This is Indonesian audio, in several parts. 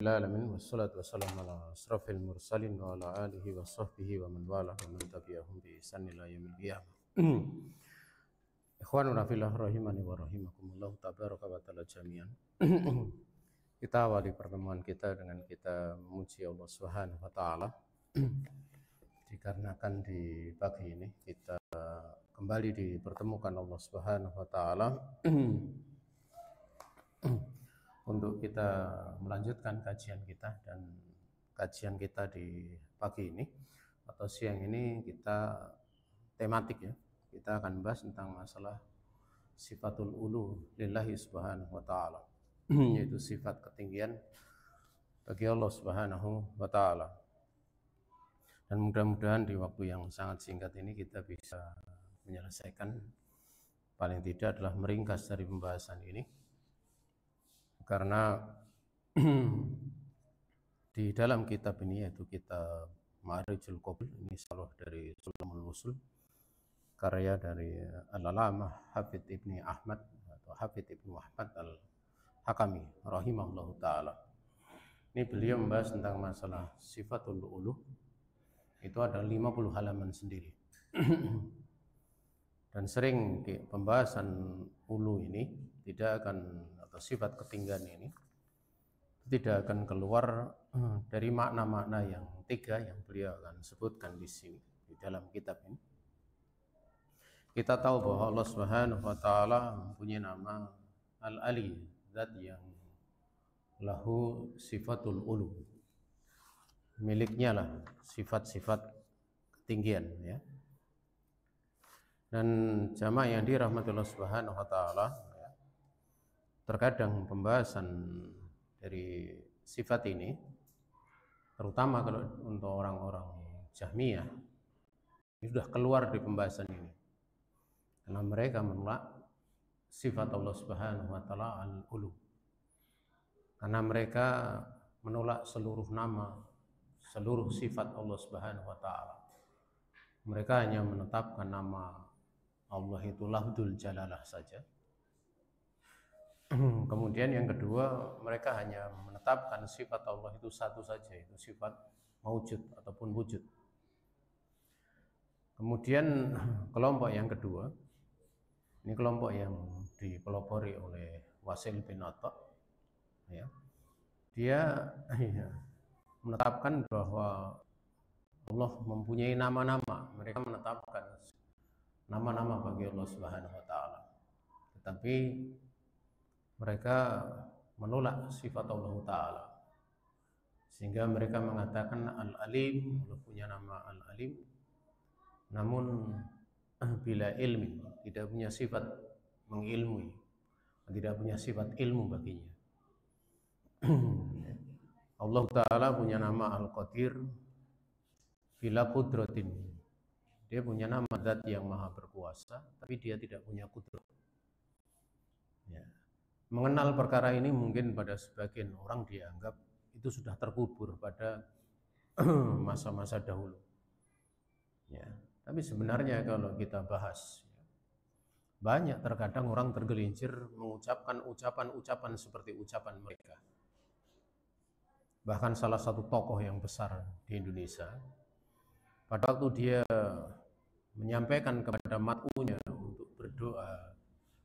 Alamin wassalatu wassalamu ala asrafil mursalin wa ala alihi wa sahbihi wa man wala wa man tabi'ahum bi ihsan ila yaumil qiyamah. Ikhwanuna fillah rahimani wa rahimakumullah tabaraka wa ta'ala jami'an. Kita awali pertemuan kita dengan kita memuji Allah Subhanahu wa taala. Dikarenakan di pagi ini kita kembali dipertemukan Allah Subhanahu wa taala untuk kita melanjutkan kajian kita, dan kajian kita di pagi ini atau siang ini kita tematik ya. Kita akan bahas tentang masalah sifatul ulu lillahi subhanahu wa ta'ala, yaitu sifat ketinggian bagi Allah Subhanahu wa ta'ala. Dan mudah-mudahan di waktu yang sangat singkat ini kita bisa menyelesaikan, paling tidak adalah meringkas dari pembahasan ini. Karena di dalam kitab ini, yaitu kitab Ma'rijul Qabil, ini salah dari Sulamul Wusul, karya dari Al-Alamah Hafidz Ibni Ahmad atau Hafidz Ibnu Ahmad Al-Hakami rahimahullahu ta'ala. Ini beliau membahas tentang masalah sifatul ulu. Itu ada 50 halaman sendiri. Dan sering pembahasan ulu ini tidak akan, atau sifat ketinggian ini tidak akan keluar dari makna-makna yang tiga yang beliau akan sebutkan di sini di dalam kitab ini. Kita tahu bahwa Allah Subhanahu wa taala mempunyai nama Al-Ali, zat yang lahu sifatul ulu. Miliknya lah sifat-sifat ketinggian ya. Dan jamaah yang dirahmati Allah Subhanahu wa taala, terkadang pembahasan dari sifat ini, terutama kalau untuk orang-orang Jahmiyah, ini sudah keluar dari pembahasan ini. Karena mereka menolak sifat Allah Subhanahu wa taala al-ulu. Karena mereka menolak seluruh nama, seluruh sifat Allah Subhanahu wa taala. Mereka hanya menetapkan nama Allah itu lafdzul jalalah saja. Kemudian yang kedua, mereka hanya menetapkan sifat Allah itu satu saja, itu sifat maujud ataupun wujud. Kemudian kelompok yang kedua, ini kelompok yang dipelopori oleh Wasil bin Atta ya. Dia menetapkan bahwa Allah mempunyai nama-nama. Mereka menetapkan nama-nama bagi Allah Subhanahu wa taala. Tetapi mereka menolak sifat Allah taala. Sehingga mereka mengatakan Al-Alim, Allah punya nama Al-Alim, namun bila ilmi, tidak punya sifat mengilmui, tidak punya sifat ilmu baginya. Allah taala punya nama Al-Qadir bila qudratin. Dia punya nama zat yang maha berkuasa, tapi dia tidak punya kudrat. Ya. Mengenal perkara ini mungkin pada sebagian orang dianggap itu sudah terkubur pada masa-masa dahulu. Ya. Tapi sebenarnya kalau kita bahas, ya, banyak terkadang orang tergelincir mengucapkan ucapan-ucapan seperti ucapan mereka. Bahkan salah satu tokoh yang besar di Indonesia, pada waktu dia menyampaikan kepada mat'unya untuk berdoa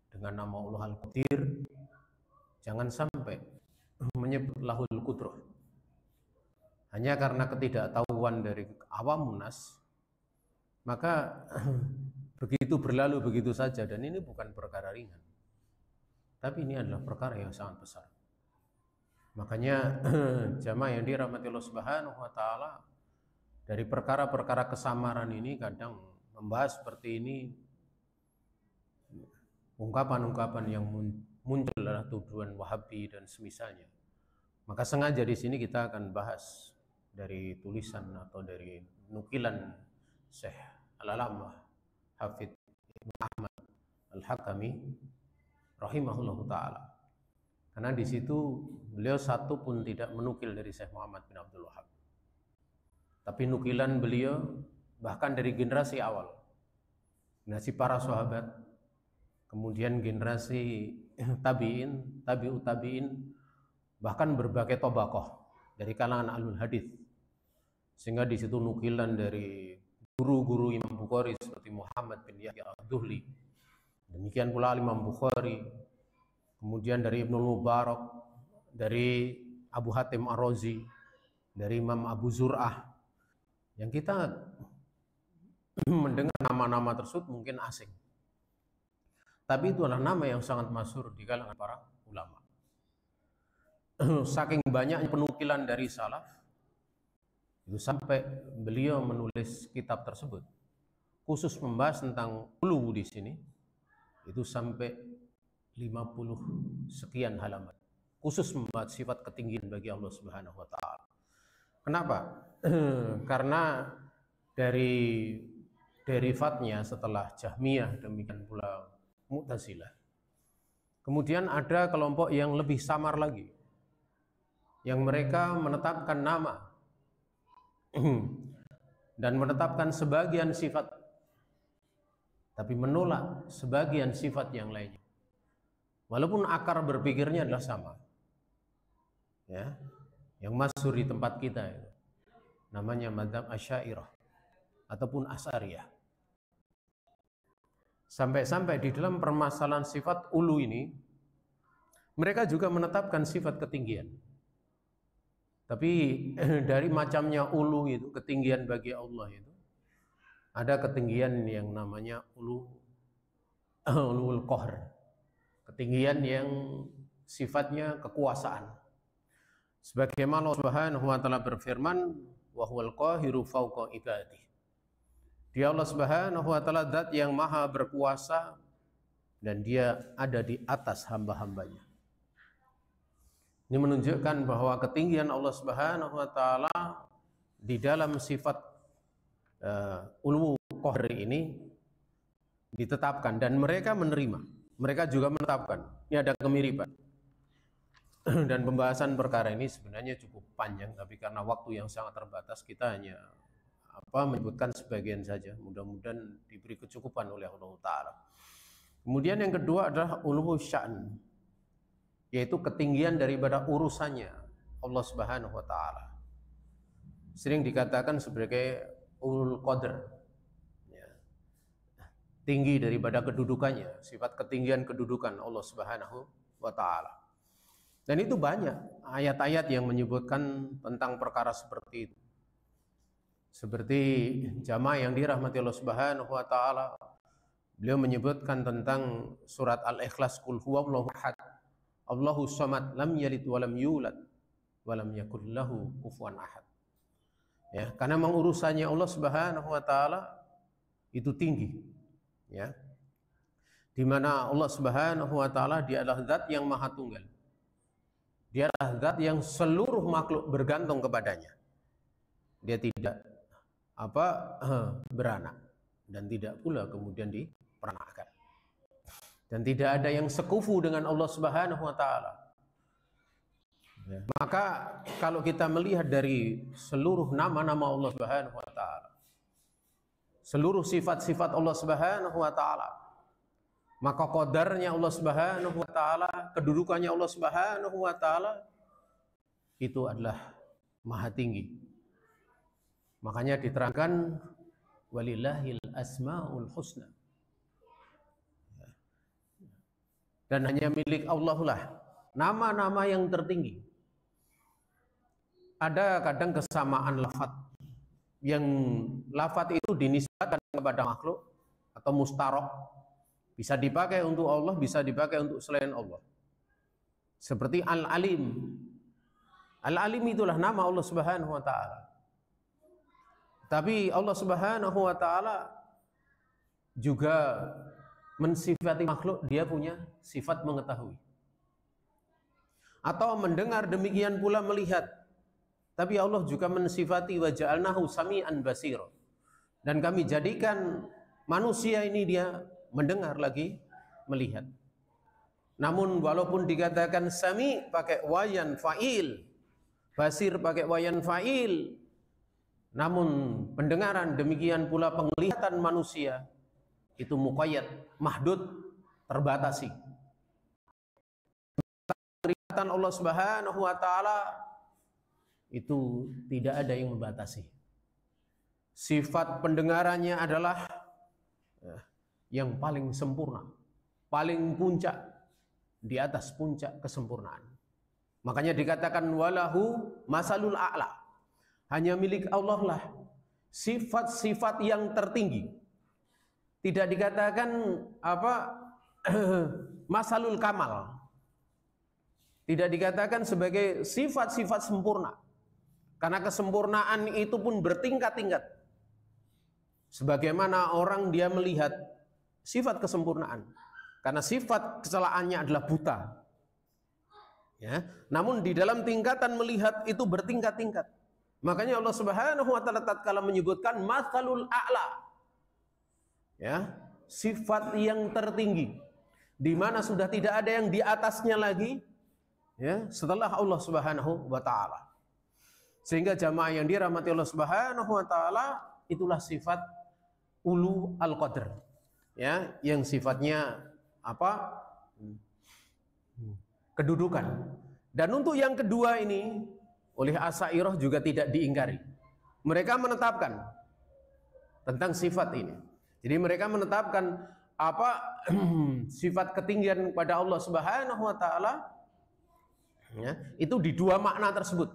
dengan nama Allah Al-Qadir, jangan sampai menyebut lahul qudrah. Hanya karena ketidaktahuan dari awamun nas, maka begitu berlalu begitu saja, dan ini bukan perkara ringan. Tapi ini adalah perkara yang sangat besar. Makanya jamaah yang dirahmati Allah Subhanahu wa taala, dari perkara-perkara kesamaran ini kadang membahas seperti ini, ungkapan-ungkapan yang muncul adalah tuduhan Wahabi dan semisalnya. Maka sengaja di sini kita akan bahas dari tulisan atau dari nukilan Syekh Al-Alamah Hafidz Ibnu Ahmad Al-Hakami rahimahullahu taala. Karena di situ beliau satu pun tidak menukil dari Syekh Muhammad bin Abdul Wahab. Tapi nukilan beliau bahkan dari generasi awal, generasi para sahabat, kemudian generasi tabi'in, tabi'ut tabi'in, bahkan berbagai tobakoh dari kalangan ahlul hadis, sehingga di situ nukilan dari guru-guru Imam Bukhari seperti Muhammad bin Yahya ad-Duhli, demikian pula Imam Bukhari, kemudian dari Ibnu Mubarak, dari Abu Hatim Ar-Razi, dari Imam Abu Zur'ah, yang kita mendengar nama-nama tersebut mungkin asing, tapi itu adalah nama yang sangat masyhur di kalangan para ulama. Saking banyaknya penukilan dari salaf, itu sampai beliau menulis kitab tersebut khusus membahas tentang ulu di sini, itu sampai 50 sekian halaman, khusus membahas sifat ketinggian bagi Allah Subhanahu wa taala. Kenapa? Karena dari derivatnya setelah Jahmiyah, demikian pula Mu'tazilah, kemudian ada kelompok yang lebih samar lagi, yang mereka menetapkan nama dan menetapkan sebagian sifat, tapi menolak sebagian sifat yang lainnya, walaupun akar berpikirnya adalah sama. Ya, yang masyhur di tempat kita itu namanya madzhab Asy'ariyah ataupun Asy'ariyah. Sampai-sampai di dalam permasalahan sifat ulu ini, mereka juga menetapkan sifat ketinggian. Tapi dari macamnya ulu itu, ketinggian bagi Allah itu, ada ketinggian yang namanya ulul qahr, ketinggian yang sifatnya kekuasaan. Sebagaimana Allah Subhanahu wa taala berfirman, wa huwal qahiru fawqa ibadihi. Dia Allah Subhanahu wa taala zat yang maha berkuasa dan dia ada di atas hamba-hambanya. Ini menunjukkan bahwa ketinggian Allah Subhanahu wa taala di dalam sifat ulul qahr ini ditetapkan dan mereka menerima. Mereka juga menetapkan. Ini ada kemiripan. Dan pembahasan perkara ini sebenarnya cukup panjang, tapi karena waktu yang sangat terbatas kita hanya menyebutkan sebagian saja. Mudah-mudahan diberi kecukupan oleh Allah taala. Kemudian yang kedua adalah ulul sya'n, yaitu ketinggian daripada urusannya Allah Subhanahu wa taala. Sering dikatakan sebagai ulul qadr, ya, tinggi daripada kedudukannya, sifat ketinggian kedudukan Allah Subhanahu wa taala. Dan itu banyak ayat-ayat yang menyebutkan tentang perkara seperti itu. Seperti jamaah yang dirahmati Allah Subhanahu wa taala, beliau menyebutkan tentang surat Al-Ikhlas, qul huwallahu ahad, Allahu samad, lam yalid walam yulad walam yakul lahu kufuwan ahad. Ya, karena memang urusannya Allah Subhanahu wa taala itu tinggi, ya. Di mana Allah Subhanahu wa taala dia adalah zat yang maha tunggal. Dia adalah zat yang seluruh makhluk bergantung kepadanya. Dia tidak beranak dan tidak pula kemudian diperanakkan. Dan tidak ada yang sekufu dengan Allah Subhanahu wa taala. Ya. Maka kalau kita melihat dari seluruh nama-nama Allah Subhanahu wa taala, seluruh sifat-sifat Allah Subhanahu wa taala, maka qadarnya Allah Subhanahu wa taala, kedudukannya Allah Subhanahu wa taala itu adalah maha tinggi. Makanya diterangkan walillahil asmaul husna. Dan hanya milik Allah lah nama-nama yang tertinggi. Ada kadang kesamaan lafaz, yang lafaz itu dinisbatkan kepada makhluk atau mustarok, bisa dipakai untuk Allah, bisa dipakai untuk selain Allah. Seperti Al-Alim. Al-Alim itulah nama Allah Subhanahu wa taala. Tapi Allah Subhanahu wa taala juga mensifati makhluk, dia punya sifat mengetahui atau mendengar, demikian pula melihat. Tapi Allah juga mensifati wa ja'alnahu sami'an basira, dan kami jadikan manusia ini dia mendengar lagi melihat. Namun walaupun dikatakan sami pakai wayan fa'il, basir pakai wayan fa'il, namun pendengaran demikian pula penglihatan manusia itu muqayyad, mahdud, terbatasi. Penglihatan Allah Subhanahu wa taala itu tidak ada yang membatasi. Sifat pendengarannya adalah yang paling sempurna, paling puncak, di atas puncak kesempurnaan. Makanya dikatakan walahu masalul a'la. Hanya milik Allah lah sifat-sifat yang tertinggi. Tidak dikatakan masalul kamal. Tidak dikatakan sebagai sifat-sifat sempurna. Karena kesempurnaan itu pun bertingkat-tingkat. Sebagaimana orang dia melihat sifat kesempurnaan. Karena sifat kecelaannya adalah buta. Ya, namun di dalam tingkatan melihat itu bertingkat-tingkat. Makanya Allah Subhanahu wa taala tatkala menyebutkan matsalul a'la. Ya, sifat yang tertinggi di mana sudah tidak ada yang di atasnya lagi, ya, setelah Allah Subhanahu wa taala. Sehingga jamaah yang dirahmati Allah Subhanahu wa taala, itulah sifat ulu al-qadr, ya, yang sifatnya kedudukan. Dan untuk yang kedua ini oleh Asy'ariyah juga tidak diingkari. Mereka menetapkan tentang sifat ini. Jadi mereka menetapkan sifat ketinggian pada Allah Subhanahu wa taala, ya, itu di dua makna tersebut.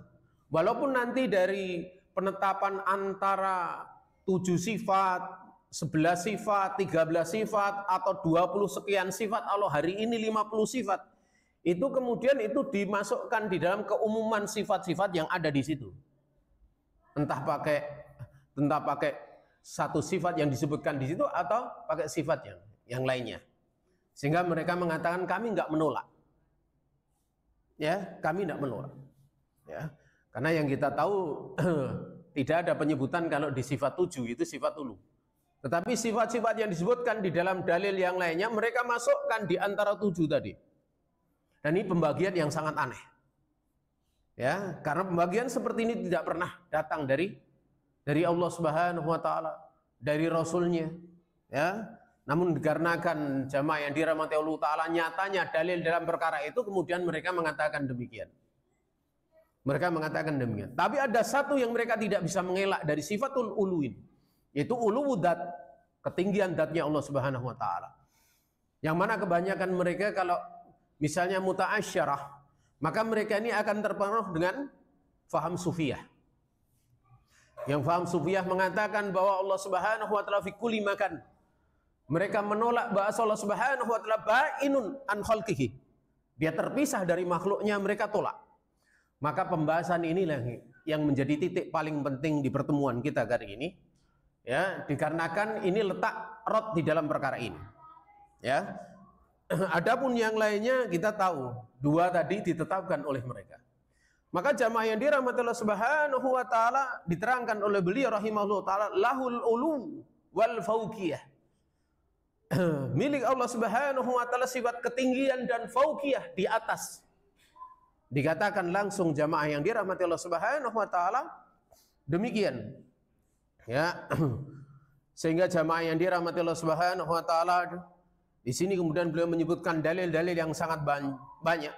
Walaupun nanti dari penetapan antara 7 sifat, 11 sifat, 13 sifat, atau 20 sekian sifat Allah, hari ini 50 sifat, itu kemudian itu dimasukkan di dalam keumuman sifat-sifat yang ada di situ. Entah pakai satu sifat yang disebutkan di situ atau pakai sifat yang lainnya. Sehingga mereka mengatakan kami nggak menolak. Ya, kami nggak menolak. Ya. Karena yang kita tahu tidak ada penyebutan kalau di sifat 7 itu sifat ulu. Tetapi sifat-sifat yang disebutkan di dalam dalil yang lainnya mereka masukkan di antara 7 tadi. Dan ini pembagian yang sangat aneh. Ya, karena pembagian seperti ini tidak pernah datang dari Allah Subhanahu wa taala, dari Rasulnya, ya. Namun dikarenakan jamaah yang dirahmati Allah taala nyatanya dalil dalam perkara itu, kemudian mereka mengatakan demikian. Mereka mengatakan demikian. Tapi ada satu yang mereka tidak bisa mengelak dari sifatul uluin, yaitu uluwudat, ketinggian zatnya Allah Subhanahu wa taala. Yang mana kebanyakan mereka kalau misalnya muta'asyarah, maka mereka ini akan terpengaruh dengan faham sufiyah. Yang faham sufiyah mengatakan bahwa Allah Subhanahu wa taala fi kulli makan. Mereka menolak bahwa Allah Subhanahu wa taala ba'inun an khalqihi. Dia terpisah dari makhluknya, mereka tolak. Maka pembahasan inilah yang menjadi titik paling penting di pertemuan kita kali ini. Ya, dikarenakan ini letak rot di dalam perkara ini. Ya. Adapun yang lainnya kita tahu, 2 tadi ditetapkan oleh mereka. Maka jamaah yang dirahmati Allah Subhanahu wa taala diterangkan oleh beliau rahimahullah taala lahul ulu wal fauqiyah. Milik Allah Subhanahu wa taala sifat ketinggian dan fauqiyah, di atas. Dikatakan langsung jamaah yang dirahmati Allah Subhanahu wa taala demikian. Ya. Sehingga jamaah yang dirahmati Allah Subhanahu wa taala di sini kemudian beliau menyebutkan dalil-dalil yang sangat banyak.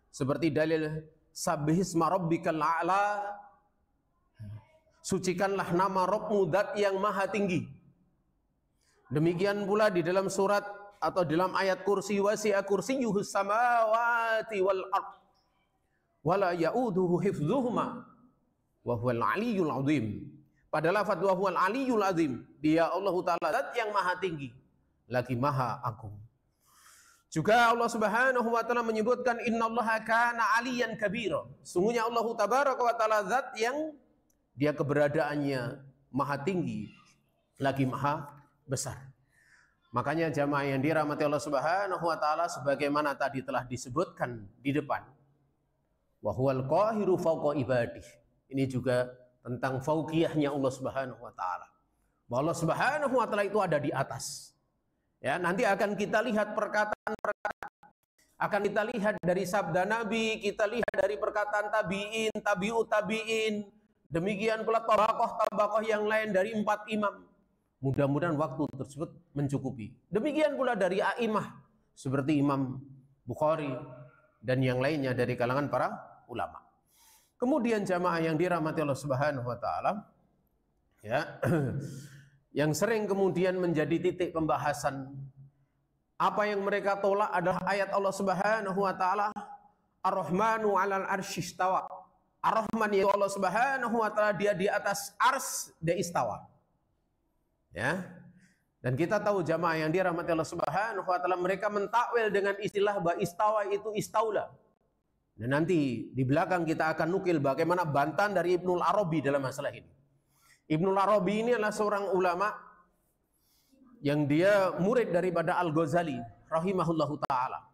Seperti dalil sabbihisma rabbikal a'la, sucikanlah nama Rabbmu zat yang maha tinggi. Demikian pula di dalam surat atau dalam ayat kursi, wasi'a kursiyyuhus samawati wal ardh wala ya'uduhu hifdzuhuma wa huwal aliyyul azim. Pada lafaz wa huwal aliyyul azim, dia Allah taala zat yang maha tinggi lagi maha agung. Juga Allah Subhanahu wa taala menyebutkan innallaha kana aliyan kabira. Sungguhnya Allah tabaraka wa taala zat yang dia keberadaannya maha tinggi lagi maha besar. Makanya jamaah yang dirahmati Allah Subhanahu wa taala sebagaimana tadi telah disebutkan di depan, wa huwal qahiru fawqa ibadih. Ini juga tentang fauqiyahnya Allah Subhanahu wa taala. Bahwa Allah Subhanahu wa taala itu ada di atas. Ya, nanti akan kita lihat perkataan-perkataan, akan kita lihat dari sabda Nabi, kita lihat dari perkataan tabi'in, tabi'ut tabi'in, demikian pula tabaqah-tabaqah yang lain dari 4 imam. Mudah-mudahan waktu tersebut mencukupi. Demikian pula dari a'imah seperti Imam Bukhari dan yang lainnya dari kalangan para ulama. Kemudian jamaah yang dirahmati Allah Subhanahu wa taala, ya, yang sering kemudian menjadi titik pembahasan, apa yang mereka tolak adalah ayat Allah Subhanahu wa taala, Ar-Rahmanu 'alal arsy istawa. Ar-Rahman yaitu Allah Subhanahu wa taala, dia di atas ars, dia istawa. Ya. Dan kita tahu jamaah yang dirahmati Allah Subhanahu wa taala, mereka mentakwil dengan istilah bahwa istawa itu istaula. Dan nanti di belakang kita akan nukil bagaimana bantahan dari Ibnul Arabi dalam masalah ini. Ibnul Arabi ini adalah seorang ulama yang dia murid daripada Al-Ghazali rahimahullahu taala.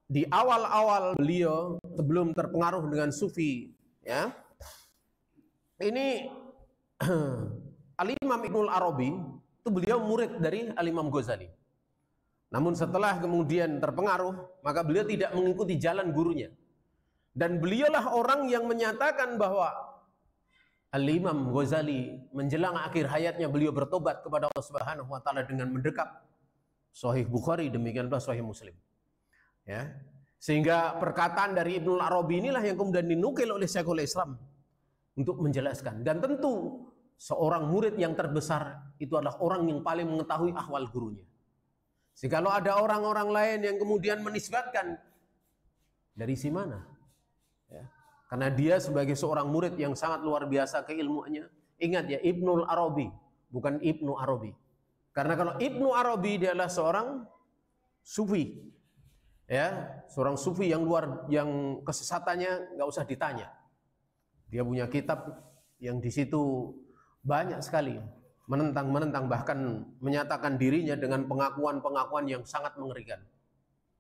Di awal-awal beliau sebelum terpengaruh dengan sufi, ya. Ini Al-Imam Ibnul Arabi itu beliau murid dari Al-Imam Ghazali. Namun setelah kemudian terpengaruh, maka beliau tidak mengikuti jalan gurunya. Dan beliaulah orang yang menyatakan bahwa Al-Imam Ghazali menjelang akhir hayatnya beliau bertobat kepada Allah Subhanahu wa taala dengan mendekap Sahih Bukhari, demikian pula Sahih Muslim. Ya. Sehingga perkataan dari Ibnul Arabi inilah yang kemudian dinukil oleh Syekhul Islam untuk menjelaskan. Dan tentu seorang murid yang terbesar itu adalah orang yang paling mengetahui ahwal gurunya. Jika kalau ada orang-orang lain yang kemudian menisbatkan dari si mana, ya, karena dia sebagai seorang murid yang sangat luar biasa keilmuannya. Ingat ya, Ibnul Arabi, bukan Ibnu Arabi. Karena kalau Ibnu Arabi dia adalah seorang sufi, ya, seorang sufi yang kesesatannya nggak usah ditanya. Dia punya kitab yang di situ banyak sekali menentang, bahkan menyatakan dirinya dengan pengakuan-pengakuan yang sangat mengerikan.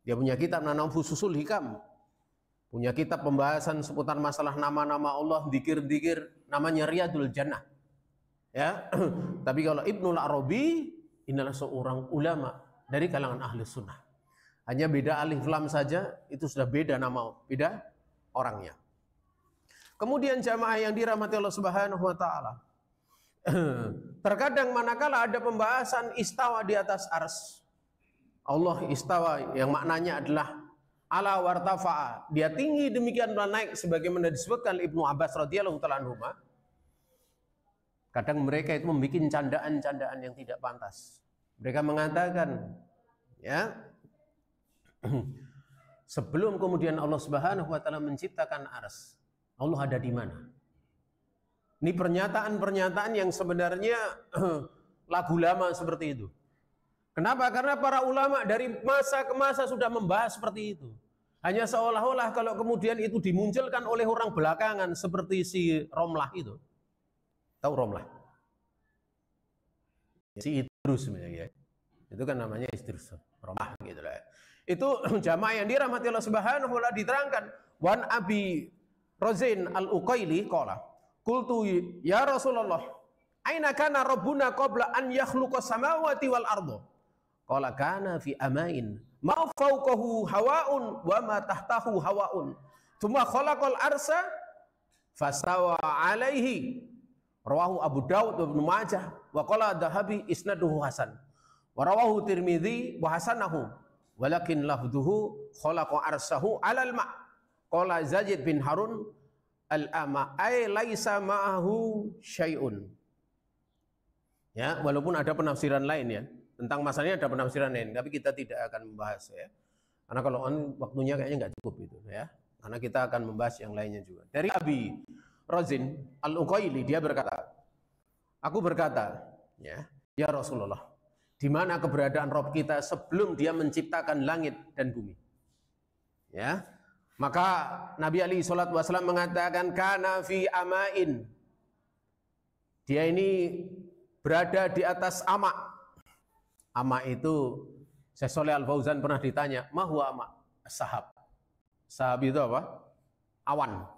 Dia punya kitab namanya Fususul Hikam, punya kitab pembahasan seputar masalah nama-nama Allah, dzikir-dzikir, namanya Riyadul Jannah. Ya, tapi kalau Ibnul Arabi inilah seorang ulama dari kalangan ahli sunnah. Hanya beda alif lam saja, itu sudah beda nama, beda orangnya. Kemudian jamaah yang dirahmati Allah Subhanahu wa taala, terkadang manakala ada pembahasan istawa di atas ars, Allah istawa yang maknanya adalah ala wartafa'a, dia tinggi demikianlah naik, sebagaimana disebutkan Ibnu Abbas radhiyallahu ta'ala anhuma. Kadang mereka itu membuat candaan-candaan yang tidak pantas. Mereka mengatakan, ya, sebelum kemudian Allah Subhanahu wa taala menciptakan ars, Allah ada di mana? Ini pernyataan-pernyataan yang sebenarnya lagu lama seperti itu. Kenapa? Karena para ulama dari masa ke masa sudah membahas seperti itu. Hanya seolah-olah kalau kemudian itu dimunculkan oleh orang belakangan seperti si Romlah itu. Tahu Romlah? Si Idrus sebenarnya. Itu kan namanya Idrus, Romlah gitu lah. Itu jamaah yang dirahmati Allah Subhanahu wa taala diterangkan, Wan Abi Rozin Al-Uqaili qala qultu ya Rasulullah, aina kana rabbuna qabla an yakhluqa samawati wal arda? Qala kana fi amain ma fawqahu hawaun wa ma tahtahu hawaun. Tsumma khalaqal arsa fastawa alaihi. Rawahu Abu Dawud wa Ibnu Majah wa qala Dhahabi isnaduhu hasan. Wa rawahu Tirmidzi wa hasanahu walakin lafdhuhu khalaqa arsahu alal ma'. Qala Zaid bin Harun al-ama ay laisa ma'ahu syai'un. Ya, walaupun ada penafsiran lain ya. Tentang masalahnya ada penafsiran lain, tapi kita tidak akan membahas ya. Karena kalau waktunya kayaknya nggak cukup itu ya. Karena kita akan membahas yang lainnya juga. Dari Abi Rozin Al-Uqaili dia berkata, aku berkata, ya Rasulullah, di mana keberadaan Rabb kita sebelum dia menciptakan langit dan bumi? Ya. Maka Nabi alaihi salatu wasallam mengatakan kana fi amain. Dia ini berada di atas ama. Ama itu Syekh Shalih Al Fauzan pernah ditanya, "Ma huwa ama?" Sahab. Sahab itu apa? Awan.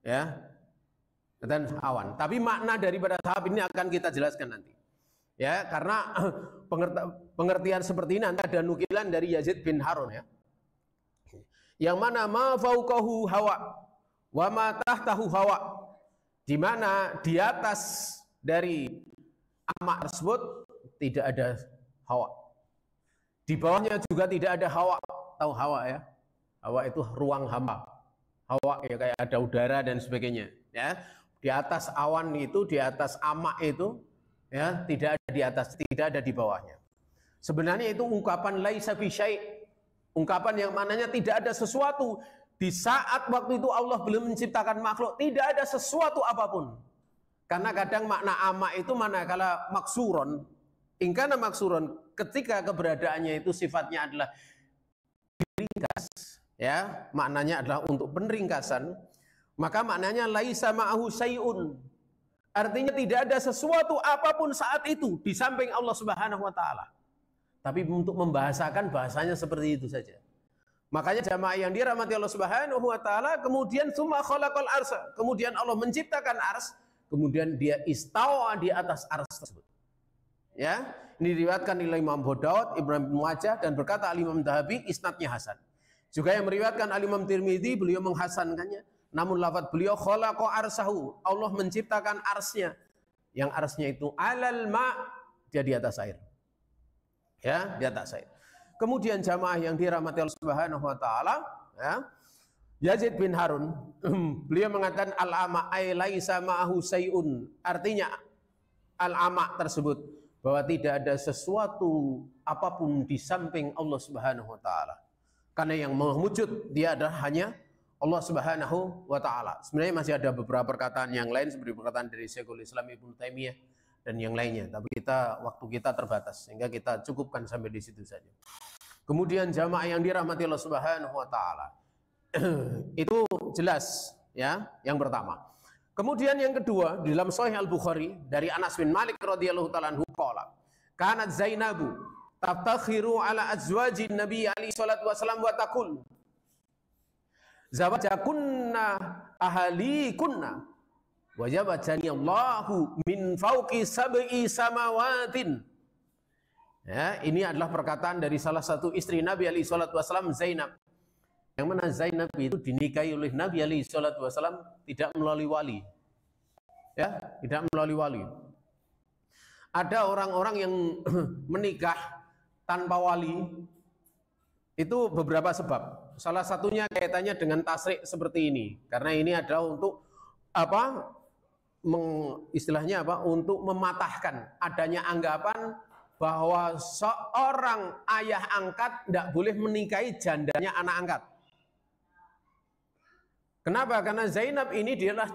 Ya. Dan awan. Tapi makna daripada sahab ini akan kita jelaskan nanti. Ya, karena pengertian seperti ini nanti ada nukilan dari Yazid bin Harun ya. Yang mana ma fauqahu hawa wa ma tahtahu hawa, di mana di atas dari amak tersebut tidak ada hawa, di bawahnya juga tidak ada hawa. Tahu hawa ya? Hawa itu ruang hampa. hawa ya, kayak ada udara dan sebagainya, ya. Di atas awan itu, di atas amak itu, ya, tidak ada di atas, tidak ada di bawahnya. Sebenarnya itu ungkapan laisa fi syai', ungkapan yang mananya tidak ada sesuatu. Di saat waktu itu Allah belum menciptakan makhluk, tidak ada sesuatu apapun. Karena kadang makna amak itu manakala maksuron, ingkana maksuron, ketika keberadaannya itu sifatnya adalah ringkas, ya, maknanya adalah untuk penringkasan, maka maknanya laisa ma'ahu syai'un. Artinya tidak ada sesuatu apapun saat itu di samping Allah Subhanahu wa taala. Tapi untuk membahasakan bahasanya seperti itu saja. Makanya jamaah yang dirahmati Allah Subhanahu wa taala, kemudian tsumma khalaqal arsy, kemudian Allah menciptakan ars, kemudian dia istawa di atas ars tersebut. Ya, ini diriwayatkan oleh Imam Abu Daud, Ibnu Majah, dan berkata Al-Imam Dahabi isnadnya hasan. Juga yang meriwayatkan Al-Imam Tirmidzi, beliau menghasankannya, namun lafaz beliau khalaqa arsahu, Allah menciptakan arsnya, yang arsnya itu alal ma, dia di atas air. Ya, di atas air. Kemudian jamaah yang dirahmati Allah Subhanahu wa taala, ya, Yazid bin Harun beliau mengatakan al-ama ay laisa ma'ahu sayun, artinya al-ama tersebut bahwa tidak ada sesuatu apapun di samping Allah Subhanahu wa taala. Karena yang mewujud dia adalah hanya Allah Subhanahu wa taala. Sebenarnya masih ada beberapa perkataan yang lain seperti perkataan dari Syekhul Islam Ibnu Taimiyah dan yang lainnya, tapi waktu kita terbatas sehingga kita cukupkan sampai di situ saja. Kemudian jamaah yang dirahmati Allah Subhanahu wa taala, itu jelas, ya, yang pertama. Kemudian yang kedua, di dalam Sahih Al-Bukhari dari Anas bin Malik radhiyallahu taala anhu qala, kanat Zainabu taftakhiru ala azwajin Nabi alaihi salatu wasallam wa taqul zawajakunna ahalikunna wajabajani Allahu min fauqi sab'i samawatin. Ya, ini adalah perkataan dari salah satu istri Nabi alaihi salatu wasallam, Zainab. Yang mana Zainab itu dinikahi oleh Nabi alaihi salatu wasallam tidak melalui wali. Ya, tidak melalui wali. Ada orang-orang yang menikah tanpa wali itu beberapa sebab. Salah satunya kaitannya dengan tasrik seperti ini. Karena ini adalah untuk apa? Istilahnya apa? Untuk mematahkan adanya anggapan bahwa seorang ayah angkat tidak boleh menikahi jandanya anak angkat. Kenapa? Karena Zainab ini adalah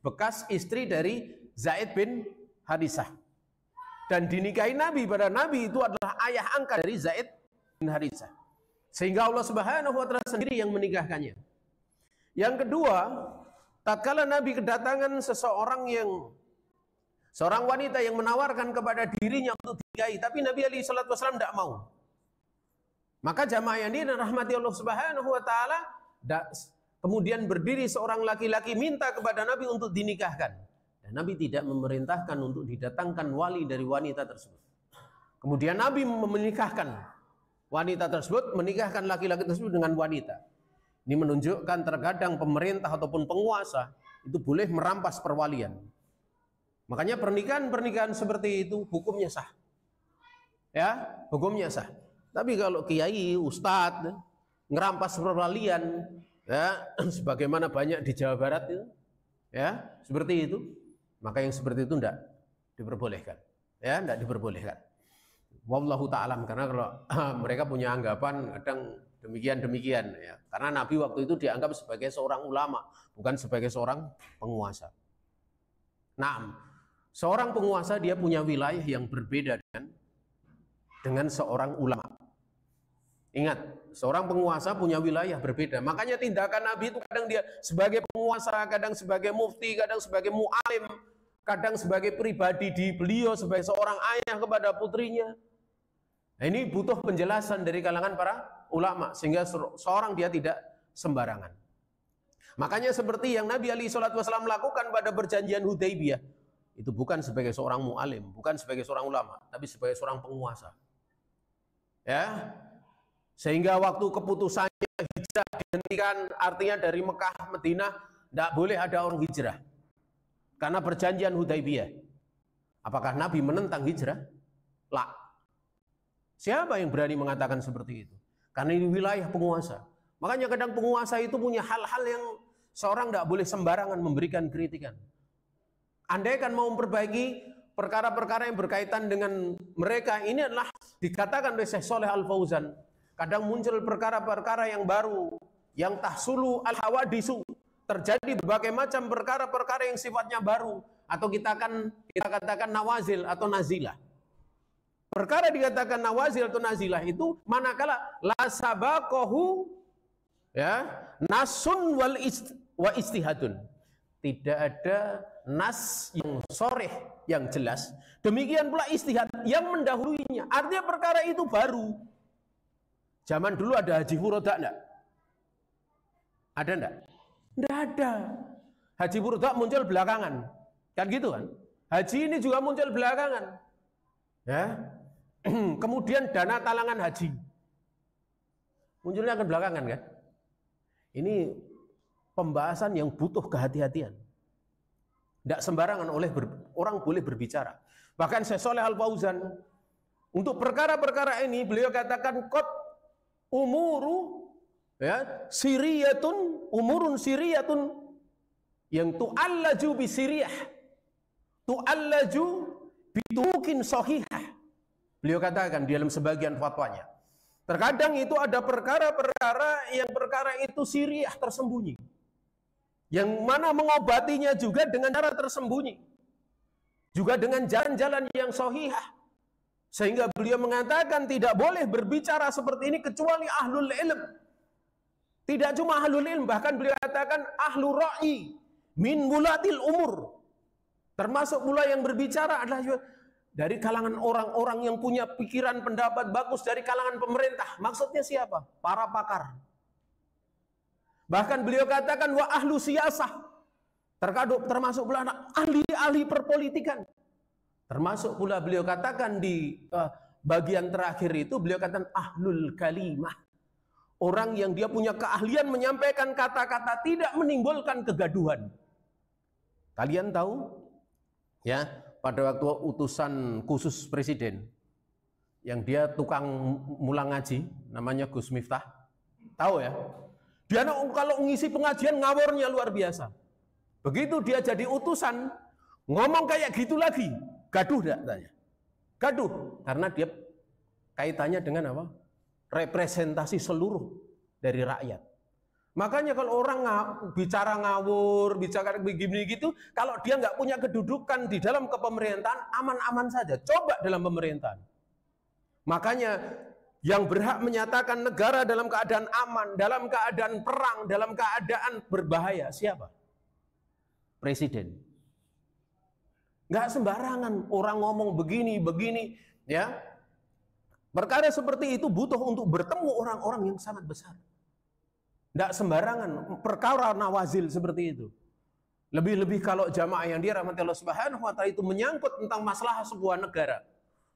bekas istri dari Zaid bin Harisah. Dan dinikahi Nabi, pada Nabi itu adalah ayah angkat dari Zaid bin Harisah. Sehingga Allah Subhanahu wa taala sendiri yang menikahkannya. Yang kedua, tatkala Nabi kedatangan seorang wanita yang menawarkan kepada dirinya untuk dinikahi, tapi Nabi alaihi salatu wasallam tidak mau. Maka jamaah yang dirahmati Allah Subhanahu wa taala, kemudian berdiri seorang laki-laki minta kepada Nabi untuk dinikahkan. Dan Nabi tidak memerintahkan untuk didatangkan wali dari wanita tersebut. Kemudian Nabi menikahkan wanita tersebut, menikahkan laki-laki tersebut dengan wanita. Ini menunjukkan terkadang pemerintah ataupun penguasa itu boleh merampas perwalian. Makanya pernikahan seperti itu hukumnya sah. Ya, hukumnya sah. Tapi kalau kiai, ustadz ngerampas perwalian, ya, sebagaimana banyak di Jawa Barat itu, ya, seperti itu, maka yang seperti itu tidak diperbolehkan. Ya, tidak diperbolehkan. Wallahu ta'alam, karena kalau mereka punya anggapan kadang demikian ya. Karena Nabi waktu itu dianggap sebagai seorang ulama, bukan sebagai seorang penguasa. Nah, seorang penguasa dia punya wilayah yang berbeda dengan seorang ulama. Ingat, seorang penguasa punya wilayah berbeda. Makanya tindakan Nabi itu kadang dia sebagai penguasa, kadang sebagai mufti, kadang sebagai mu'alim, kadang sebagai pribadi di beliau sebagai seorang ayah kepada putrinya. Nah, ini butuh penjelasan dari kalangan para ulama sehingga seorang dia tidak sembarangan. Makanya seperti yang Nabi alaihi salatu wasallam lakukan pada perjanjian Hudaibiyah, itu bukan sebagai seorang mu'alim, bukan sebagai seorang ulama, tapi sebagai seorang penguasa. Ya. Sehingga waktu keputusannya hijrah dihentikan, artinya dari Mekah Madinah tidak boleh ada orang hijrah. Karena perjanjian Hudaibiyah. Apakah Nabi menentang hijrah? La. Siapa yang berani mengatakan seperti itu? Karena ini wilayah penguasa. Makanya kadang penguasa itu punya hal-hal yang seorang tidak boleh sembarangan memberikan kritikan. Andaikan mau memperbaiki perkara-perkara yang berkaitan dengan mereka, ini adalah dikatakan oleh Syekh Shalih Al Fauzan, kadang muncul perkara-perkara yang baru, yang tahsulu al-hawadisu, terjadi berbagai macam perkara-perkara yang sifatnya baru, atau kita katakan nawazil atau nazilah. Perkara dikatakan nawazil atau nazilah itu manakala la sabaqahu ya nasun wa istihadun. Tidak ada nas yang soreh yang jelas. Demikian pula istihad yang mendahuluinya. Artinya perkara itu baru. Zaman dulu ada haji furoda enggak? Ada enggak? Enggak ada. Haji furoda muncul belakangan. Kan gitu kan? Haji ini juga muncul belakangan. Ya. Kemudian dana talangan haji munculnya kan belakangan kan. Ini pembahasan yang butuh kehati-hatian. Tidak sembarangan orang boleh berbicara. Bahkan Syekh Shalih Al Fauzan untuk perkara-perkara ini beliau katakan qad umuru ya umurun siriyatun yang tu'allaju bi siriyah tu'allaju bitukin sahihah. Beliau katakan di dalam sebagian fatwanya, terkadang itu ada perkara-perkara yang perkara itu siriyah tersembunyi, yang mana mengobatinya juga dengan cara tersembunyi, juga dengan jalan-jalan yang sahihah. Sehingga beliau mengatakan tidak boleh berbicara seperti ini kecuali ahlul ilm. Tidak cuma ahlul ilm, bahkan beliau katakan ahlul ra'i min wulatil umur. Termasuk pula yang berbicara adalah dari kalangan orang-orang yang punya pikiran pendapat bagus dari kalangan pemerintah. Maksudnya siapa? Para pakar. Bahkan beliau katakan wa ahlu siyasah. Termasuk pula ahli-ahli perpolitikan. Termasuk pula beliau katakan di bagian terakhir itu beliau katakan ahlul kalimah. Orang yang dia punya keahlian menyampaikan kata-kata tidak menimbulkan kegaduhan. Kalian tahu ya, pada waktu utusan khusus presiden yang dia tukang mulang ngaji namanya Gus Miftah, tahu ya, dia kalau ngisi pengajian ngawurnya luar biasa. Begitu dia jadi utusan ngomong kayak gitu lagi, gaduh enggak tanya? Gaduh, karena dia kaitannya dengan apa? Representasi seluruh dari rakyat. Makanya kalau orang bicara ngawur, bicara begini gitu, kalau dia nggak punya kedudukan di dalam kepemerintahan, aman-aman saja. Coba dalam pemerintahan. Makanya yang berhak menyatakan negara dalam keadaan aman, dalam keadaan perang, dalam keadaan berbahaya, siapa? Presiden. Nggak sembarangan orang ngomong begini, ya. Perkara seperti itu butuh untuk bertemu orang-orang yang sangat besar. Tidak sembarangan perkara nawazil seperti itu. Lebih-lebih kalau jamaah yang dirahmati Allah Subhanahu wa taala itu menyangkut tentang masalah sebuah negara,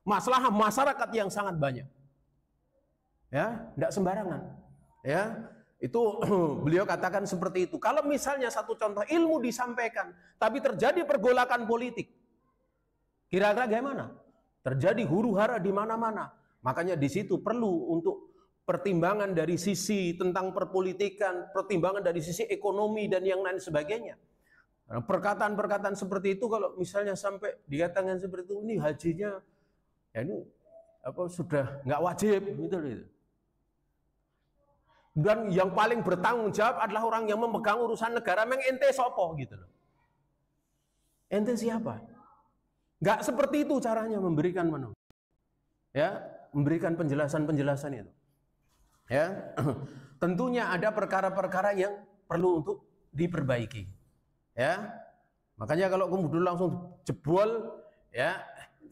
masalah masyarakat yang sangat banyak. Ya, tidak sembarangan. Ya, itu beliau katakan seperti itu. Kalau misalnya satu contoh ilmu disampaikan, tapi terjadi pergolakan politik, kira-kira bagaimana? Terjadi huru-hara di mana-mana. Makanya di situ perlu untuk pertimbangan dari sisi tentang perpolitikan, pertimbangan dari sisi ekonomi dan yang lain sebagainya. Perkataan-perkataan seperti itu kalau misalnya sampai dikatakan seperti itu, ini hajinya ya ini apa sudah nggak wajib gitu. Dan yang paling bertanggung jawab adalah orang yang memegang urusan negara, meng ente sopo gitu loh. Ente siapa? Nggak seperti itu caranya memberikan memberikan penjelasan-penjelasan itu. Ya, tentunya ada perkara-perkara yang perlu untuk diperbaiki. Ya, makanya kalau kemudian langsung jebol, ya,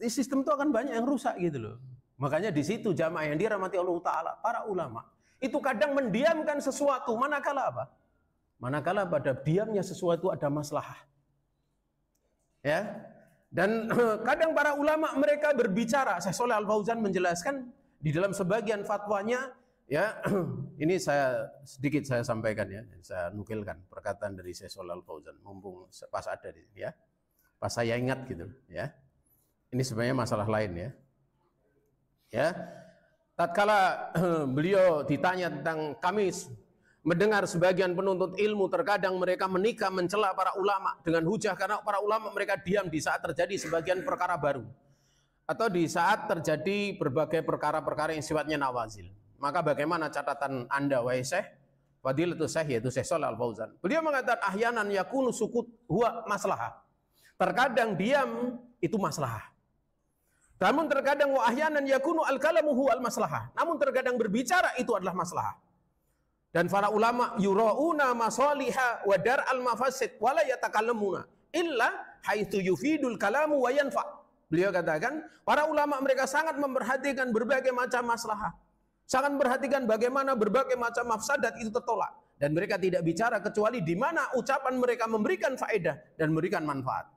sistem itu akan banyak yang rusak gitu loh. Makanya di situ jamaah yang dirahmati Allah Taala, para ulama itu kadang mendiamkan sesuatu manakala apa? Manakala pada diamnya sesuatu ada maslahah. Ya, dan kadang para ulama mereka berbicara. Syekh Shalih Al Fauzan menjelaskan di dalam sebagian fatwanya. Ya, ini saya sampaikan ya, saya nukilkan perkataan dari Syekh Shalih Al Fauzan mumpung pas ada di sini ya. Pas saya ingat gitu ya. Ini sebenarnya masalah lain ya. Ya. Tatkala beliau ditanya tentang kami mendengar sebagian penuntut ilmu terkadang mereka menikah mencela para ulama dengan hujah karena para ulama mereka diam di saat terjadi sebagian perkara baru atau di saat terjadi berbagai perkara-perkara yang sifatnya nawazil. Maka bagaimana catatan Anda wahai Syekh Fadilatul Syekh, yaitu Syekh Shalal Al-Fauzan? Beliau mengatakan ahyanan yakunu sukut huwa maslahah. Terkadang diam itu maslahah. Namun terkadang wa ahyanan yakunu al-kalamu huwal maslahah. Namun terkadang berbicara itu adalah maslahah. Dan para ulama yurauna masaliha wa dar'al mafasid wa la yatakallamuna illa haitsu yufidul kalamu wa yanfa. Beliau katakan, para ulama mereka sangat memperhatikan berbagai macam maslahah. Sangat memperhatikan bagaimana berbagai macam mafsadat itu tertolak. Dan mereka tidak bicara kecuali di mana ucapan mereka memberikan faedah dan memberikan manfaat.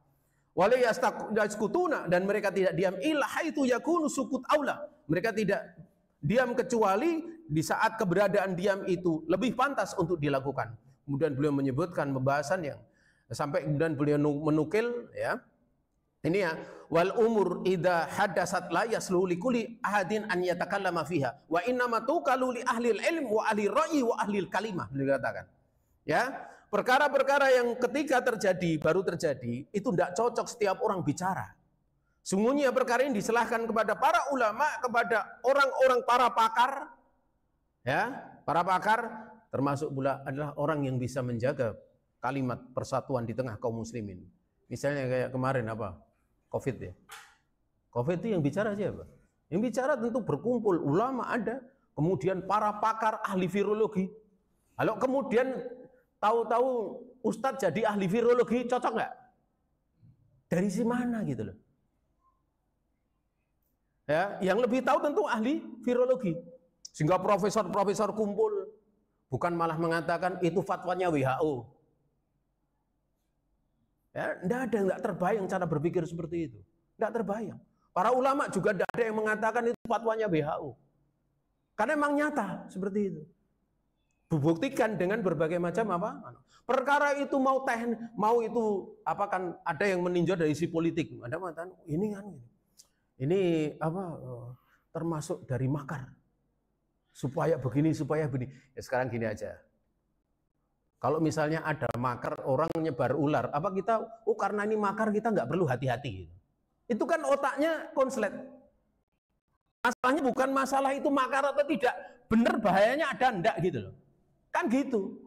Wala yaskutuna, dan mereka tidak diam illa haitsu yakunu sukut aula. Mereka tidak diam kecuali di saat keberadaan diam itu lebih pantas untuk dilakukan. Kemudian beliau menyebutkan pembahasan yang sampai kemudian beliau menukil ya. Ini ya, wal umur idza hadatsat la yaslu li kulli ahadin an yatakallama fiha wa inna ma tuqalu li ahli ilm wa ahli ra'yi wa ahli kalimah. Beliau katakan. Ya, perkara-perkara yang ketika terjadi baru terjadi itu tidak cocok setiap orang bicara. Sungguhnya perkara ini diserahkan kepada para ulama, kepada orang-orang para pakar. Ya, para pakar termasuk pula adalah orang yang bisa menjaga kalimat persatuan di tengah kaum muslimin. Misalnya kayak kemarin apa? Covid ya. Covid itu yang bicara siapa? Yang bicara tentu berkumpul ulama ada, kemudian para pakar ahli virologi. Kalau kemudian tahu-tahu ustadz jadi ahli virologi, cocok nggak? Dari si mana gitu loh? Ya, yang lebih tahu tentu ahli virologi. Sehingga profesor-profesor kumpul, bukan malah mengatakan itu fatwanya WHO. Ya, enggak terbayang cara berpikir seperti itu. Enggak terbayang. Para ulama juga tidak ada yang mengatakan itu fatwanya WHO. Karena memang nyata seperti itu. Buktikan dengan berbagai macam apa? Perkara itu mau itu apa kan ada yang meninjau dari si politik. Ada mengatakan ini kan ini apa termasuk dari makar. Supaya begini. Ya, sekarang gini aja. Kalau misalnya ada makar orang nyebar ular, apa kita karena ini makar kita nggak perlu hati-hati. Itu kan otaknya konslet. Masalahnya bukan masalah itu makar atau tidak, bener bahayanya ada enggak gitu loh. Kan gitu.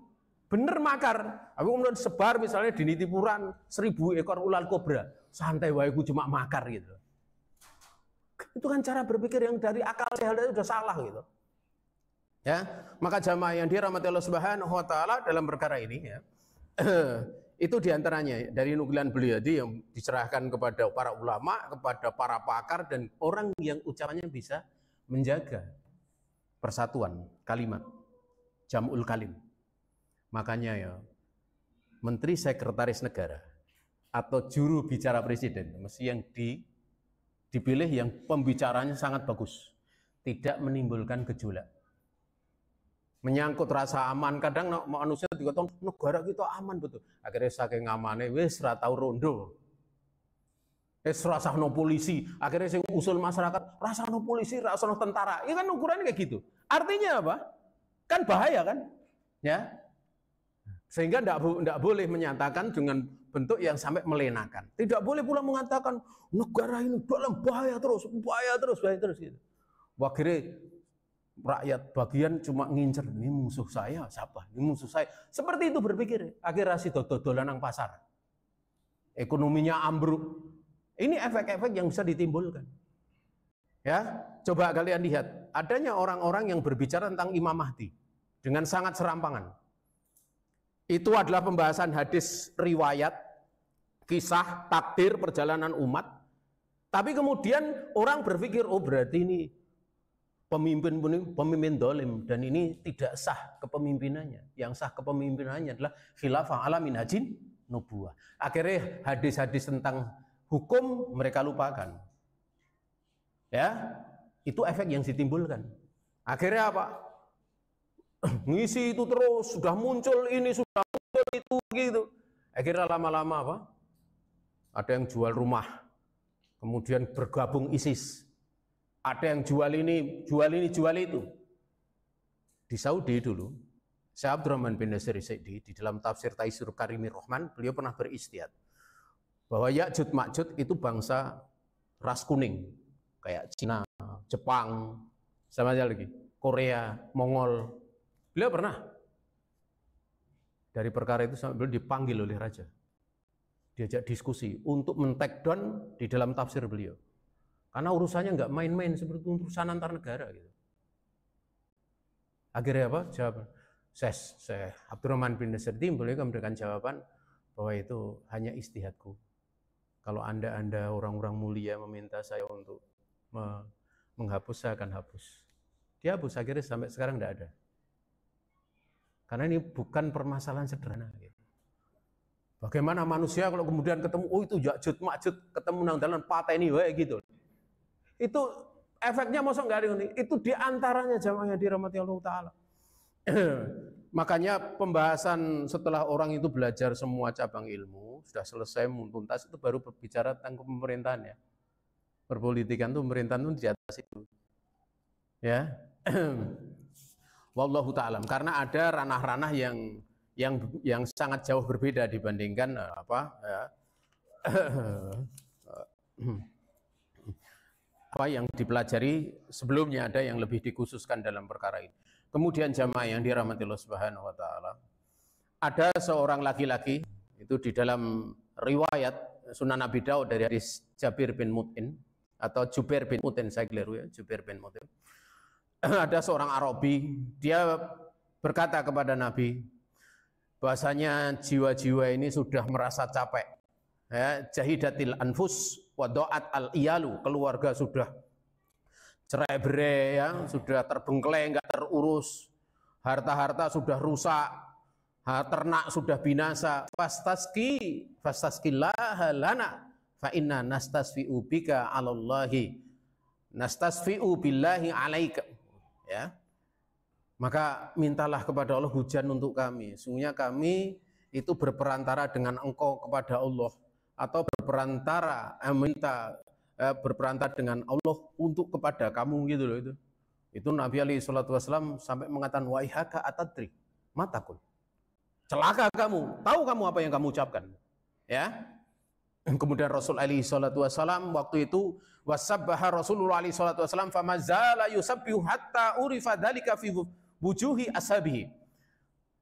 Bener makar. Aku kemudian sebar misalnya di Nitipuran 1000 ekor ular kobra, santai wae ku cuma makar gitu. Itu kan cara berpikir yang dari akal sehat sudah salah gitu. Ya, maka jamaah yang dirahmati Allah Subhanahu wa taala dalam perkara ini ya. Itu diantaranya dari nukilan beliau yang diserahkan kepada para ulama, kepada para pakar dan orang yang ucapannya bisa menjaga persatuan kalimat, jamul kalim. Makanya ya, Menteri Sekretaris Negara atau juru bicara presiden mesti yang dipilih yang pembicaranya sangat bagus, tidak menimbulkan gejolak. Menyangkut rasa aman, kadang manusia dikatakan negara kita aman betul. Akhirnya saking amane wis ra tau rondo. Wis rasano polisi, akhirnya sing usul masyarakat rasano polisi, rasano tentara. Ini kan ukurannya kayak gitu. Artinya apa? Kan bahaya kan? Ya. Sehingga enggak boleh menyatakan dengan bentuk yang sampai melenakan. Tidak boleh pula mengatakan negara ini dalam bahaya terus gitu. Akhirnya rakyat bagian cuma ngincer, ini musuh saya siapa? Ini musuh saya. Seperti itu berpikir. Akhirnya si dodolan nang pasar. Ekonominya ambruk. Ini efek-efek yang bisa ditimbulkan. Ya, coba kalian lihat, adanya orang-orang yang berbicara tentang Imam Mahdi dengan sangat serampangan. Itu adalah pembahasan hadis riwayat, kisah, takdir, perjalanan umat. Tapi kemudian orang berpikir, oh berarti ini pemimpin dolim dan ini tidak sah kepemimpinannya. Yang sah kepemimpinannya adalah khilafah ala minhajin nubuwah. Akhirnya hadis-hadis tentang hukum mereka lupakan. Ya, itu efek yang ditimbulkan. Akhirnya apa? Ngisi itu terus, sudah muncul ini, sudah muncul itu gitu. Akhirnya lama-lama apa? Ada yang jual rumah, kemudian bergabung ISIS. Ada yang jual ini, jual itu. Di Saudi dulu, Syekh Abdurrahman bin Nasir Sa'di di dalam tafsir Taisir Karimir Rahman, beliau pernah beristihad bahwa Ya'juj Ma'juj itu bangsa ras kuning, kayak Cina, Jepang, sama aja lagi, Korea, Mongol. Beliau pernah dari perkara itu sampai beliau dipanggil oleh raja, diajak diskusi untuk men-take down di dalam tafsir beliau, karena urusannya nggak main-main seperti urusan antar negara gitu. Akhirnya apa? Jawaban Syekh Abdurrahman bin Nasir beliau memberikan jawaban bahwa itu hanya istihadku. Kalau anda orang-orang mulia meminta saya untuk menghapus, saya akan hapus. Dia hapus, akhirnya sampai sekarang tidak ada. Karena ini bukan permasalahan sederhana. Bagaimana manusia kalau kemudian ketemu, oh itu Ya'juj Ma'juj, ketemu nang dalan pateni wae gitu. Itu efeknya mosok nggak ada ini. Itu diantaranya jamaah yang dirahmati Allah Ta'ala. Makanya pembahasan setelah orang itu belajar semua cabang ilmu, sudah selesai tuntas, itu baru berbicara tentang pemerintahan ya. Perpolitikan itu, pemerintahan itu di atas itu. Ya. Wallahu ta'alam. Karena ada ranah-ranah yang sangat jauh berbeda dibandingkan apa yang dipelajari sebelumnya, ada yang lebih dikhususkan dalam perkara ini. Kemudian jamaah yang dirahmati Allah Subhanahu wa taala, ada seorang laki-laki itu di dalam riwayat Sunan Abi Daud dari hadis Jabir bin Mut'in atau Jubair bin Mut'in, saya keliru ya, Jubair bin Mut'in. Ada seorang Arabi, dia berkata kepada Nabi bahasanya jiwa-jiwa ini sudah merasa capek. Ya, jahidatil anfus wa do'at al iyalu, keluarga sudah cerai-berai ya, sudah terbengkelai, enggak terurus, harta-harta sudah rusak, ternak sudah binasa. Fastaskillaha lana fa inna nastasfi'u bika 'alallahi nastasfi'u billahi 'alaika. Ya. Maka mintalah kepada Allah hujan untuk kami. Sungguhnya kami itu berperantara dengan engkau kepada Allah, atau berperantara dengan Allah untuk kepada kamu gitu loh itu. Itu Nabi alaihi salatu wasallam sampai mengatakan waihaka atadri matakul. Celaka kamu, tahu kamu apa yang kamu ucapkan. Ya. Kemudian Rasul alaihi salatu wasallam waktu itu wasabbaha Rasulullah alaihi salatu wasallam famazala yusabbihu hatta urifa dzalika fi wujuhi ashabihi.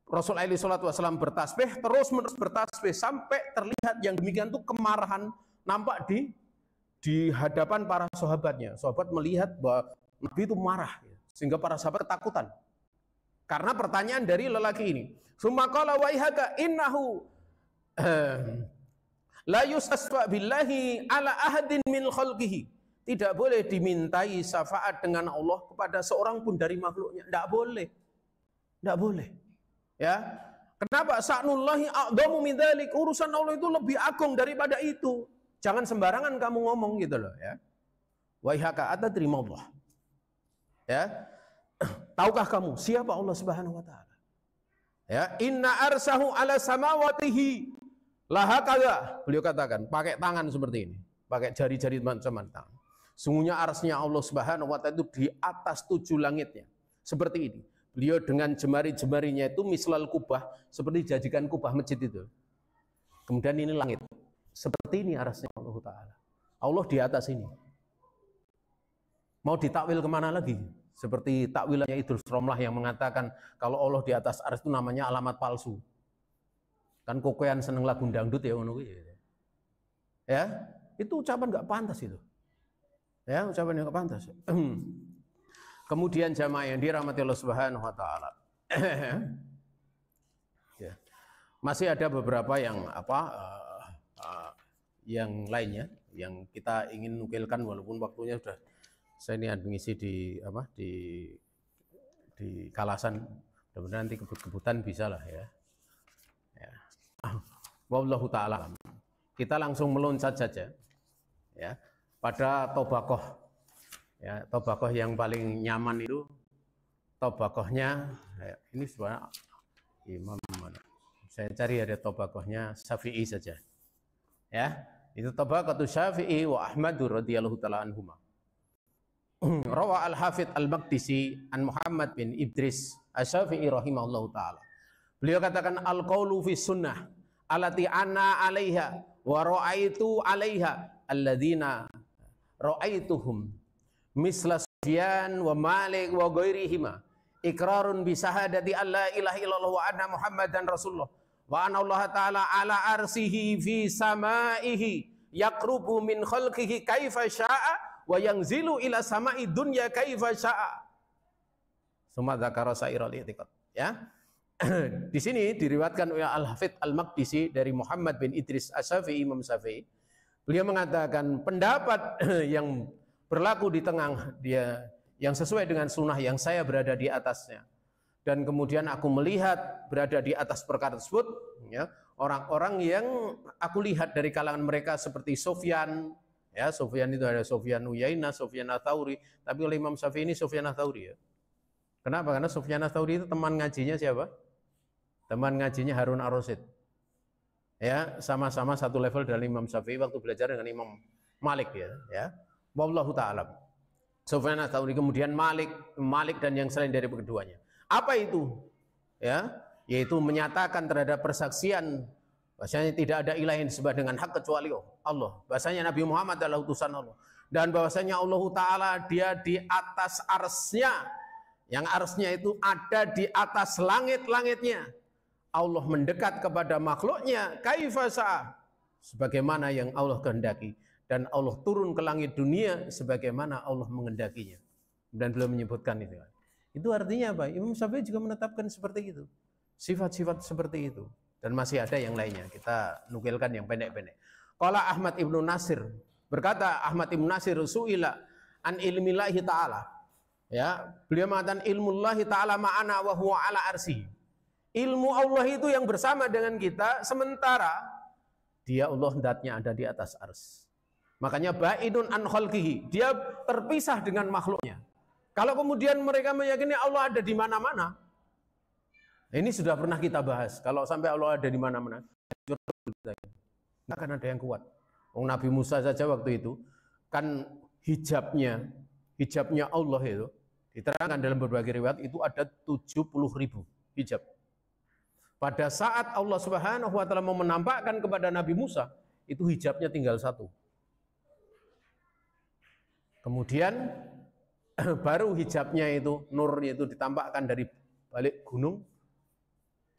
Rasul alaihi salatu wasallam bertasbih, terus-menerus bertasbih sampai terlihat yang demikian itu kemarahan nampak di hadapan para sahabatnya. Sahabat melihat bahwa Nabi itu marah, sehingga para sahabat ketakutan karena pertanyaan dari lelaki ini. Summa qala waihaka innahu la yustasfa billahi ala ahadin min khalqihi. Tidak boleh dimintai syafaat dengan Allah kepada seorang pun dari makhluknya. Tidak boleh. Tidak boleh. Ya. Kenapa? Sa'nullahi a'dhamu min dzalik. Urusan Allah itu lebih agung daripada itu. Jangan sembarangan kamu ngomong gitu loh ya. Waihaka atadri Allah. Ya. Tahukah kamu siapa Allah Subhanahu wa taala? Ya, inna arsahu ala samawatihi lahakadha. Beliau katakan pakai tangan seperti ini, pakai jari-jari teman-teman tangan. Sungguhnya arsnya Allah Subhanahu wa taala itu di atas 7 langitnya. Seperti ini. Beliau dengan jemari-jemarinya itu mislal kubah, seperti jajikan kubah masjid itu. Kemudian ini langit. Seperti ini arasnya Allah Ta'ala. Allah di atas ini. Mau ditakwil kemana lagi? Seperti takwilannya Idrus Romlah yang mengatakan kalau Allah di atas aras itu namanya alamat palsu. Kan kokoyan seneng lagu dangdut ya. Ya, itu ucapan nggak pantas itu. Ya, ucapan yang nggak pantas. Kemudian jamaah yang dirahmati Allah Subhanahu wa taala. Ya. Masih ada beberapa yang yang lainnya yang kita ingin nukilkan walaupun waktunya sudah, saya ini mengisi di Kalasan. Mudah-mudahan nanti kebut-kebutan bisa lah ya. Ya. Wallahu taala. Kita langsung meloncat saja ya pada tobakoh. Ya, tobakoh yang paling nyaman itu tobakohnya ini sebenarnya Imam mana? Saya cari ada tobakohnya Syafi'i saja. Ya, itu tobakoh Syafi'i wa Ahmad radhiyallahu taala anhuma. Rawa al-Hafidz al-Maqdisi an Muhammad bin Idris Asy-Syafi'i rahimahullahu taala. Beliau katakan al-qaulu fi sunnah allati ana 'alaiha wa ra'aitu 'alaiha alladzina ra'aituhum misla Sufyan wa Malik wa ghairihima iqrarun bi syahadati alla ilaha illallah wa anna Muhammadan Rasulullah wa anna Allah taala ala arsihi fi samaihi yaqrubu min khalqihi kaifa syaa wa yanzilu ila samai dunya kaifa syaa. Summa dzakara sa'iral i'tiqad, ya. Di sini diriwayatkan oleh Al-Hafidz Al-Maqdisi dari Muhammad bin Idris Asy-Syafi'i, Imam Syafi'i. Beliau mengatakan pendapat yang berlaku di tengah dia yang sesuai dengan sunnah yang saya berada di atasnya. Dan kemudian aku melihat berada di atas perkara tersebut, ya, orang-orang yang aku lihat dari kalangan mereka seperti Sufyan, ya, Sufyan itu ada Sufyan Uyainah, Sufyan Ats-Tsauri, tapi oleh Imam Syafi'i ini Sufyan Ats-Tsauri, ya. Kenapa? Karena Sufyan Ats-Tsauri itu teman ngajinya siapa? Teman ngajinya Harun Ar-Rasyid. Ya, sama-sama satu level dari Imam Syafi'i waktu belajar dengan Imam Malik, ya. Wallahu ta'ala. Sufyan Ats-Tsauri, kemudian Malik dan yang selain dari keduanya. Apa itu? Ya, yaitu menyatakan terhadap persaksian bahwasanya tidak ada ilah yang disembah dengan hak kecuali Allah. Bahwasanya Nabi Muhammad adalah utusan Allah. Dan bahwasanya Allah Ta'ala dia di atas arsy-Nya. Yang arsy-Nya itu ada di atas langit-langitnya. Allah mendekat kepada makhluknya kaifa syaa, sebagaimana yang Allah kehendaki, dan Allah turun ke langit dunia sebagaimana Allah menghendakinya. Dan belum menyebutkan itu. Itu artinya apa? Imam Syafi'i juga menetapkan seperti itu. Sifat-sifat seperti itu. Dan masih ada yang lainnya. Kita nukilkan yang pendek-pendek. Qala Ahmad Ibnu Nasir, berkata Ahmad Ibnu Nasir, su'ila an ilmillahi ta'ala. Ya, beliau mengatakan ilmullahi ta'ala ma'ana wa huwa ala arsy. Ilmu Allah itu yang bersama dengan kita, sementara dia Allah datnya ada di atas ars. Makanya ba'idun an khalqihi, dia terpisah dengan makhluknya. Kalau kemudian mereka meyakini Allah ada di mana-mana, ini sudah pernah kita bahas. Kalau sampai Allah ada di mana-mana, nggak akan ada yang kuat. Nabi Musa saja waktu itu kan hijabnya Allah itu diterangkan dalam berbagai riwayat itu ada 70.000 hijab. Pada saat Allah Subhanahu wa taala mau menampakkan kepada Nabi Musa, itu hijabnya tinggal satu. Kemudian baru hijabnya itu, nurnya itu ditampakkan dari balik gunung.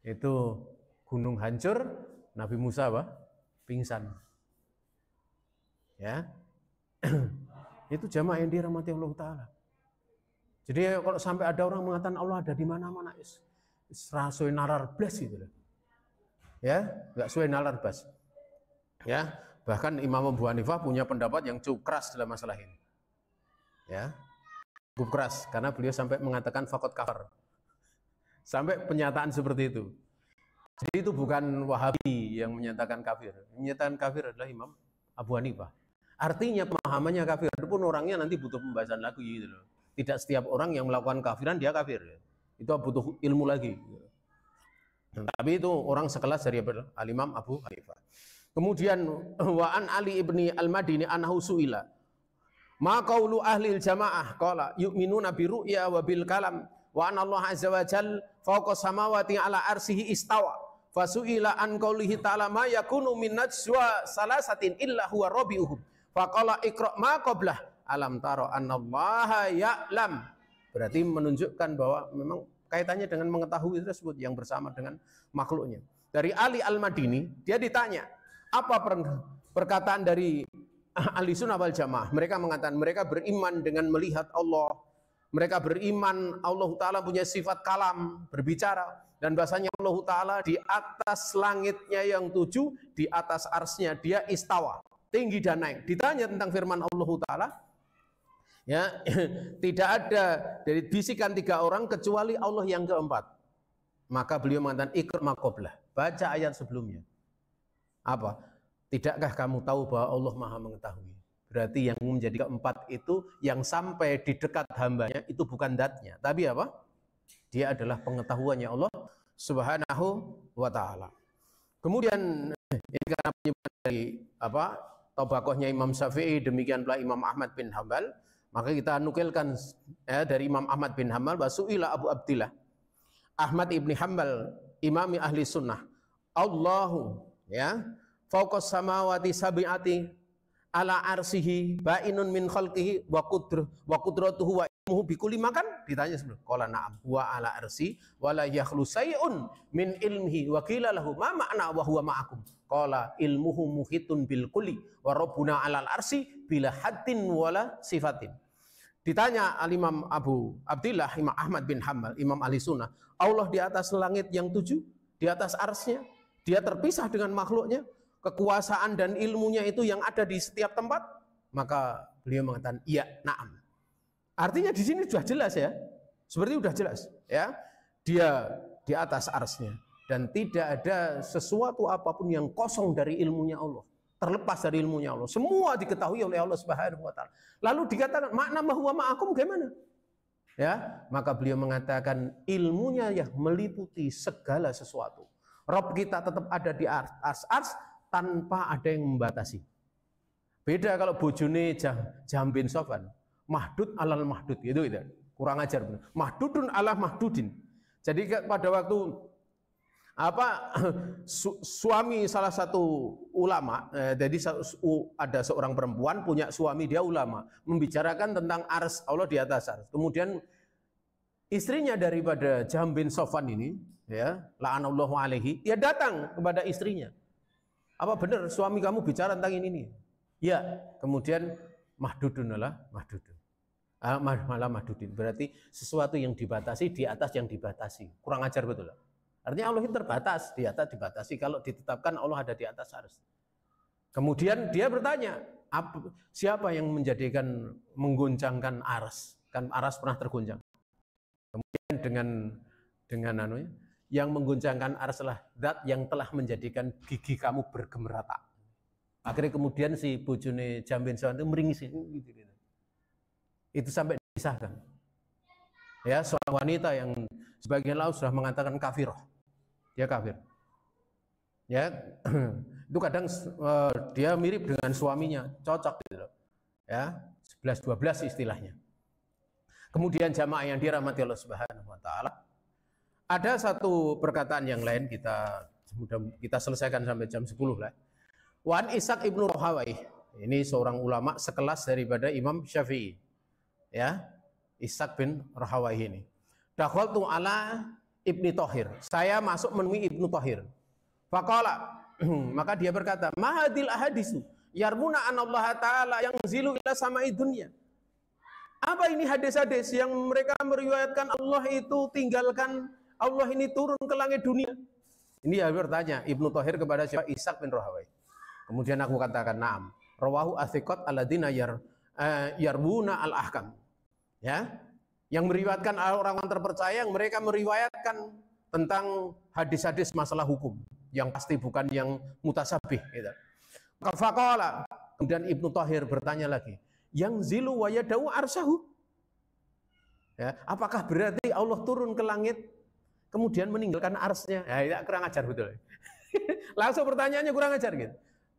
Itu gunung hancur, Nabi Musa apa? Pingsan. Ya. Itu jamaah yang dirahmati Allah Ta'ala. Jadi kalau sampai ada orang mengatakan Allah ada di mana-mana, rasoi nalar blas gitu loh. Ya, enggak suai nalar blas. Ya, bahkan Imam Abu Hanifah punya pendapat yang cukup keras dalam masalah ini. Ya. Cukup keras karena beliau sampai mengatakan faqad kafar. Sampai pernyataan seperti itu. Jadi itu bukan Wahabi yang menyatakan kafir. Yang menyatakan kafir adalah Imam Abu Hanifah. Artinya pemahamannya kafir pun orangnya nanti butuh pembahasan lagi gitu loh. Tidak setiap orang yang melakukan kafiran dia kafir. Itu butuh ilmu lagi. Tapi itu orang sekelas dari Al-Imam Abu Hanifah. Kemudian wa an Ali ibni Al-Madini anhu su'ila ma qaulu ahli jamaah qala yu'minuna bi ru'ya wa bil kalam wa anna Allah azza wa jal fawqa samawati ala arsihi istawa fasu'ila an qaulihi ta'ala ma yakunu min najwa salasatin illa huwa rabi'uhum faqala iqra ma qablah alam taro annallaha ya'lam. Berarti menunjukkan bahwa memang kaitannya dengan mengetahui tersebut yang bersama dengan makhluknya. Dari Ali Al-Madini, dia ditanya, apa perkataan dari Ahli Sunnah wal Jamaah? Mereka mengatakan mereka beriman dengan melihat Allah. Mereka beriman Allah Ta'ala punya sifat kalam, berbicara. Dan bahasanya Allah Ta'ala di atas langitnya yang 7, di atas arsnya dia istawa, tinggi dan naik. Ditanya tentang firman Allah Ta'ala, ya, tidak ada dari bisikan 3 orang kecuali Allah yang keempat. Maka beliau mengatakan ikra maqoblah, baca ayat sebelumnya. Apa? Tidakkah kamu tahu bahwa Allah Maha mengetahui? Berarti yang menjadi keempat itu yang sampai di dekat hambanya itu bukan zatnya, tapi apa? Dia adalah pengetahuannya Allah Subhanahu wa taala. Kemudian ini karena penyebutan dari apa? Tabaqahnya Imam Syafi'i, demikian pula Imam Ahmad bin Hanbal. Maka kita nukilkan dari Imam Ahmad bin Hanbal bahwa su'ila Abu Abdillah. Ahmad ibni Hanbal, imami ahli sunnah, Allahu ya fauqas samawati sabi'ati ala arsihi ba'inun min khalqihi wa qudratuhu wa ilmuhu bikulli makan. Ditanya sebelum qala na'am wa ala arsi wa la yakhlu say'un min ilmihi wa qila lahu ma ma'na wa huwa ma'akum qala ilmuhu muhitun bil kulli wa rabbuna alal arsi bila haddin wala sifatin. Ditanya al-Imam Abu Abdillah Imam Ahmad bin Hanbal, Imam ahli sunnah, Allah di atas langit yang 7, di atas arsnya, dia terpisah dengan makhluknya, kekuasaan dan ilmunya itu yang ada di setiap tempat. Maka beliau mengatakan iya, na'am. Artinya di sini sudah jelas ya, seperti sudah jelas ya, dia di atas arsnya dan tidak ada sesuatu apapun yang kosong dari ilmunya Allah, terlepas dari ilmunya Allah. Semua diketahui oleh Allah Subhanahu wa taala. Lalu dikatakan makna huwa ma'akum gimana? Ya, maka beliau mengatakan ilmunya yang meliputi segala sesuatu. Rabb kita tetap ada di ars tanpa ada yang membatasi. Beda kalau bojone Jahm bin Sofwan, mahdud alal mahdud gitu. Kurang ajar benar. Mahdudun ala mahdudin. Jadi pada waktu suami salah satu ulama, jadi ada seorang perempuan punya suami, dia ulama, membicarakan tentang ars Allah di atas ars. Kemudian istrinya daripada Jahm bin Sofwan ini, ya, la'anallahu alaihi, dia datang kepada istrinya. Apa benar suami kamu bicara tentang ini? Ya, kemudian mahdudun ala mahdudun. Malah mahdudin, berarti sesuatu yang dibatasi di atas yang dibatasi. Kurang ajar betul. Artinya Allah itu terbatas, di atas dibatasi. Kalau ditetapkan Allah ada di atas ars. Kemudian dia bertanya, siapa yang menggoncangkan ars? Kan ars pernah tergoncang. Kemudian dengan yang menggoncangkan ars lah zat yang telah menjadikan gigi kamu bergemerata. Akhirnya kemudian si bojone Jahm bin Sofwan itu meringis gitu. Itu sampai disahkan. Ya, seorang wanita yang sebagian laut sudah mengatakan kafirah. Dia kafir. Ya, itu kadang dia mirip dengan suaminya, cocok gitu loh. Ya, 11-12 istilahnya. Kemudian jamaah yang dirahmati Allah Subhanahu wa taala, ada satu perkataan yang lain kita selesaikan sampai jam 10 lah. Wan Ishaq ibnu Rahawai, ini seorang ulama sekelas daripada Imam Syafi'i. Ya, Ishaq bin Rahawai ini. Dakhaltu ala Ibni Thahir. Saya masuk menemui Ibnu Thahir. Faqala, maka dia berkata, "Mahadil ahadisu yarmuna anallaha ta'ala yang zilu ila sama'i dunya." Apa ini hadis-hadis yang mereka meriwayatkan Allah itu tinggalkan, Allah ini turun ke langit dunia? Ini dia bertanya Ibnu Thahir kepada siapa? Ishaq bin Rahawai. Kemudian aku katakan, "Na'am. Rawahu athiqat alladziina yarmuna al-ahkam." Ya, yang meriwayatkan orang-orang terpercaya, yang mereka meriwayatkan tentang hadis-hadis masalah hukum yang pasti bukan yang mutasabih gitu. Faqala, kemudian Ibnu Thahir bertanya lagi, yang zilu wa yadau arsahu, ya, apakah berarti Allah turun ke langit kemudian meninggalkan arsnya? Ya, kurang ajar betul. Langsung pertanyaannya kurang ajar gitu.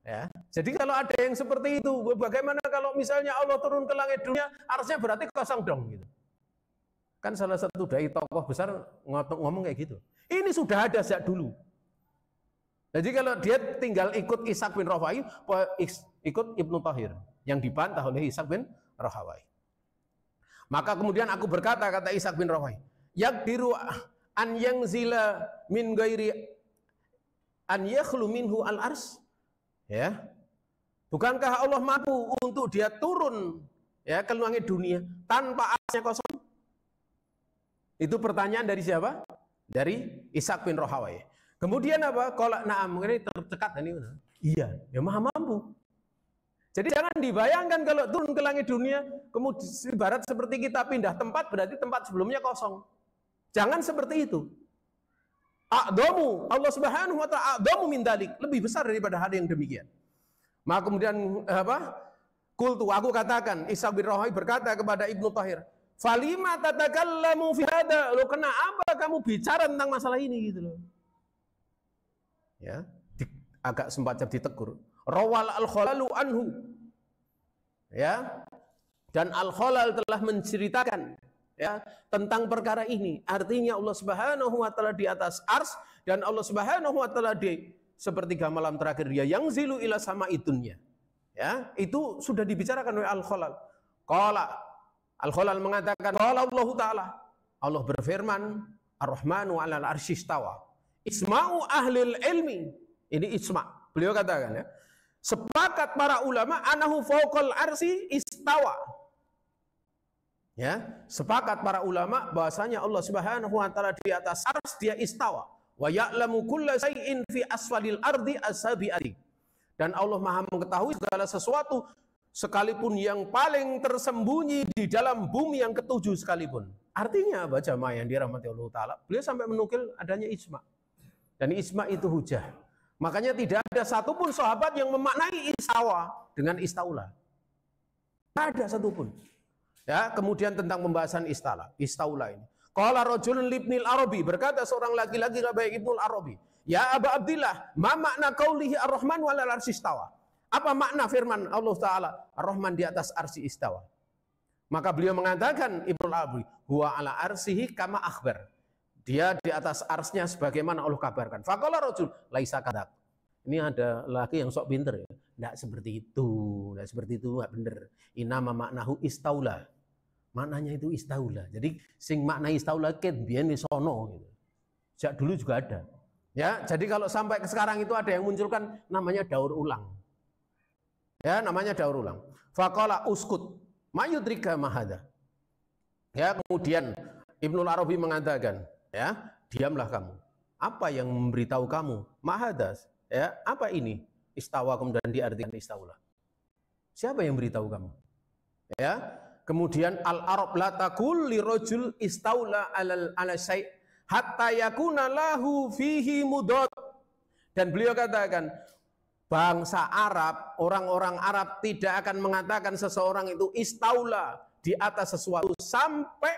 Ya, jadi kalau ada yang seperti itu, bagaimana kalau misalnya Allah turun ke langit dunia, arsnya berarti kosong dong gitu. Kan salah satu dai tokoh besar ngomong kayak gitu. Ini sudah ada sejak dulu. Jadi kalau dia tinggal ikut Ishaq bin Rahawai, ikut Ibnu Thahir yang dibantah oleh Ishaq bin Rahawai. Maka kemudian aku berkata, kata Ishaq bin Rahawai, yaqdiru an yanzila min ghairi an yakhlu minhu al-ars. Ya. Bukankah Allah mampu untuk dia turun ya ke langit dunia tanpa arsnya kosong? Itu pertanyaan dari siapa? Dari Ishaq bin Rahawai. Kemudian apa? Qala na'am, ini tercekat ini. Iya, ya maha mampu. Jadi jangan dibayangkan kalau turun ke langit dunia, kemudian ibarat seperti kita pindah tempat, berarti tempat sebelumnya kosong. Jangan seperti itu. A'dhamu, Allah Subhanahu wa ta'ala a'dhamu min dalik, lebih besar daripada hal yang demikian. Maka kemudian apa? Qultu, aku katakan, Ishaq bin Rahawai berkata kepada Ibnu Thahir, "Falima tatakallamu fi hada?" Lo kenapa kamu bicara tentang masalah ini gitu loh. Ya, agak sempat ditegur. Rawal al-Khalalu anhu. Ya. Dan Al-Khalal telah menceritakan ya tentang perkara ini. Artinya Allah Subhanahu wa taala di atas ars, dan Allah Subhanahu wa taala di sepertiga malam terakhir dia yang zilu ila sama itunya. Ya, itu sudah dibicarakan oleh Al-Khalal. Qala Al-Khalal mengatakan qala Allah taala, Allah berfirman, Ar-Rahmanu 'alal arsy istawa. Isma'u ahlil ilmi. Ini isma'. Beliau katakan ya, sepakat para ulama anahu fawqal arsy istawa. Ya, sepakat para ulama bahwasanya Allah Subhanahu wa taala di atas ars dia istawa. Wa ya'lamu kulla syai'in fi asfalil ardi as-sabi'ati. Dan Allah Maha mengetahui segala sesuatu sekalipun yang paling tersembunyi di dalam bumi yang ketujuh sekalipun. Artinya apa jamaah yang dirahmati Allah taala? Beliau sampai menukil adanya ijma'. Dan ijma' itu hujah. Makanya tidak ada satupun sahabat yang memaknai istawa dengan istaula. Tidak ada satupun. Ya, kemudian tentang pembahasan istaula ini. Qala rajulun libnil Arabi, berkata seorang laki-laki kepada Ibnul Arabi, ya Aba Abdillah, ma makna qaulihi Ar-Rahman 'alal arsy istawa? Apa makna firman Allah taala Ar-Rahman di atas arsy istawa? Maka beliau mengatakan Ibnul Arabi, huwa 'ala arsyhi kama akhbar. Dia di atas arsnya sebagaimana Allah kabarkan. Faqala rajul laisa kadak. Ini ada laki yang sok pinter ya. Enggak seperti itu, enggak bener. Inama maknahu istaula. Maknanya itu istaula. Jadi sing makna istaula ket biyen wis ono gitu. Sejak dulu juga ada. Ya, jadi kalau sampai ke sekarang itu ada yang munculkan namanya daur ulang. Ya, namanya daur ulang. Faqala uskut mayudrika mahada. Ya, kemudian Ibnul Arabi mengatakan, ya, diamlah kamu. Apa yang memberitahu kamu? Mahadas. Ya, apa ini? Istawa kemudian diartikan istaula. Siapa yang beritahu kamu? Ya. Kemudian al-Arab la taqul li rajul istaula ala syai' hatta yakuna lahu fihi mudad. Dan beliau katakan, bangsa Arab, orang-orang Arab tidak akan mengatakan seseorang itu istaula di atas sesuatu sampai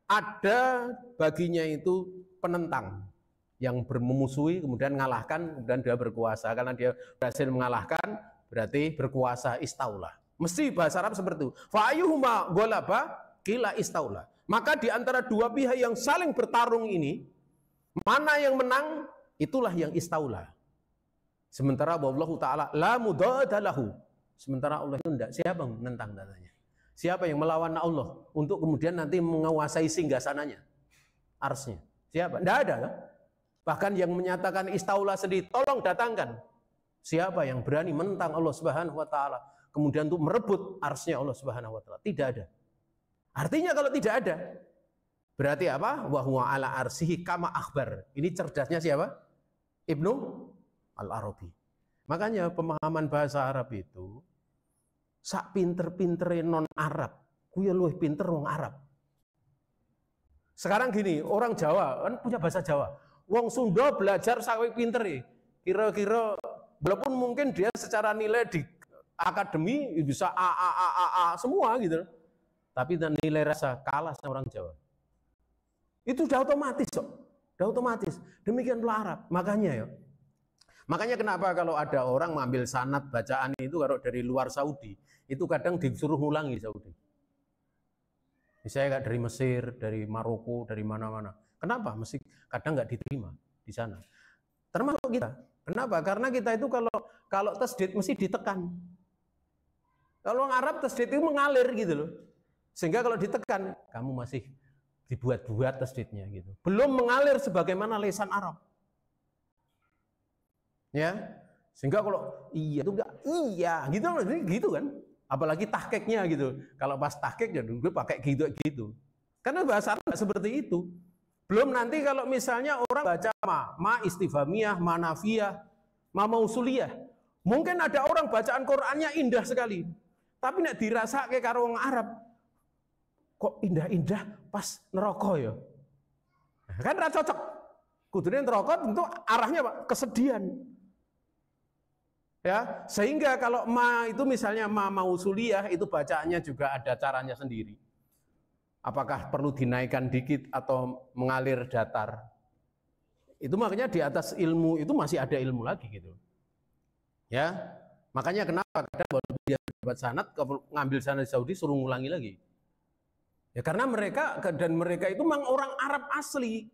ada baginya itu penentang yang memusuhi kemudian mengalahkan, kemudian dia berkuasa. Karena dia berhasil mengalahkan berarti berkuasa istaula. Mesti bahasa Arab seperti itu. Fa'ayuhuma golaba kila istaula. Maka di antara dua pihak yang saling bertarung ini, mana yang menang, itulah yang istaula. Sementara wallahu ta'ala la mudadalahu. Sementara Allah itu tidak. Siapa yang menentang katanya? Siapa yang melawan Allah untuk kemudian nanti menguasai singgasananya, arsnya? Siapa? Tidak ada kan? Bahkan yang menyatakan istaula sendiri, tolong datangkan. Siapa yang berani menentang Allah Subhanahu wa taala? Kemudian untuk merebut arsnya Allah Subhanahu wa taala. Tidak ada. Artinya kalau tidak ada, berarti apa? Wa huwa ala arsihi kama akhbar. Ini cerdasnya siapa? Ibnu Al-Arabi. Makanya pemahaman bahasa Arab itu sak pinter-pintere non Arab, kuwi luwih pinter wong Arab. Sekarang gini, orang Jawa kan punya bahasa Jawa. Wong Sunda belajar sak pintere. Kira-kira walaupun mungkin dia secara nilai di akademi bisa A semua gitu. Tapi nilai rasa kalah sama orang Jawa. Itu udah otomatis kok. Udah otomatis. Demikian pula Arab. Makanya kenapa kalau ada orang mengambil sanad bacaan itu kalau dari luar Saudi, itu kadang disuruh ngulangi Saudi. Misalnya dari Mesir, dari Maroko, dari mana-mana. Kenapa? Mesti kadang nggak diterima di sana. Termasuk kita. Kenapa? Karena kita itu kalau tasdid mesti ditekan. Kalau orang Arab tasdid itu mengalir gitu loh. Sehingga kalau ditekan, kamu masih dibuat-buat tasdidnya gitu. Belum mengalir sebagaimana lisan Arab. Ya. Sehingga kalau iya itu enggak iya gitu kan. Apalagi tahqiqnya gitu. Kalau pas tahqiq ya gue pakai gitu. Karena bahasa Arab enggak seperti itu. Belum nanti kalau misalnya orang baca ma istifhamiyah, ma nafiyah, ma mausuliyah. Mungkin ada orang bacaan Qur'annya indah sekali. Tapi nek dirasake karo wong Arab, kok indah-indah pas neraka ya. Kan ra cocok. Kudune neraka tentu arahnya Pak, kesedihan. Ya, sehingga kalau ma itu misalnya ma mausuliyah itu bacaannya juga ada caranya sendiri. Apakah perlu dinaikkan dikit atau mengalir datar? Itu makanya di atas ilmu itu masih ada ilmu lagi gitu. Ya, makanya kenapa kadang dia dapat sanad, kalau ngambil sanad di Saudi suruh ngulangi lagi. Ya karena mereka itu memang orang Arab asli.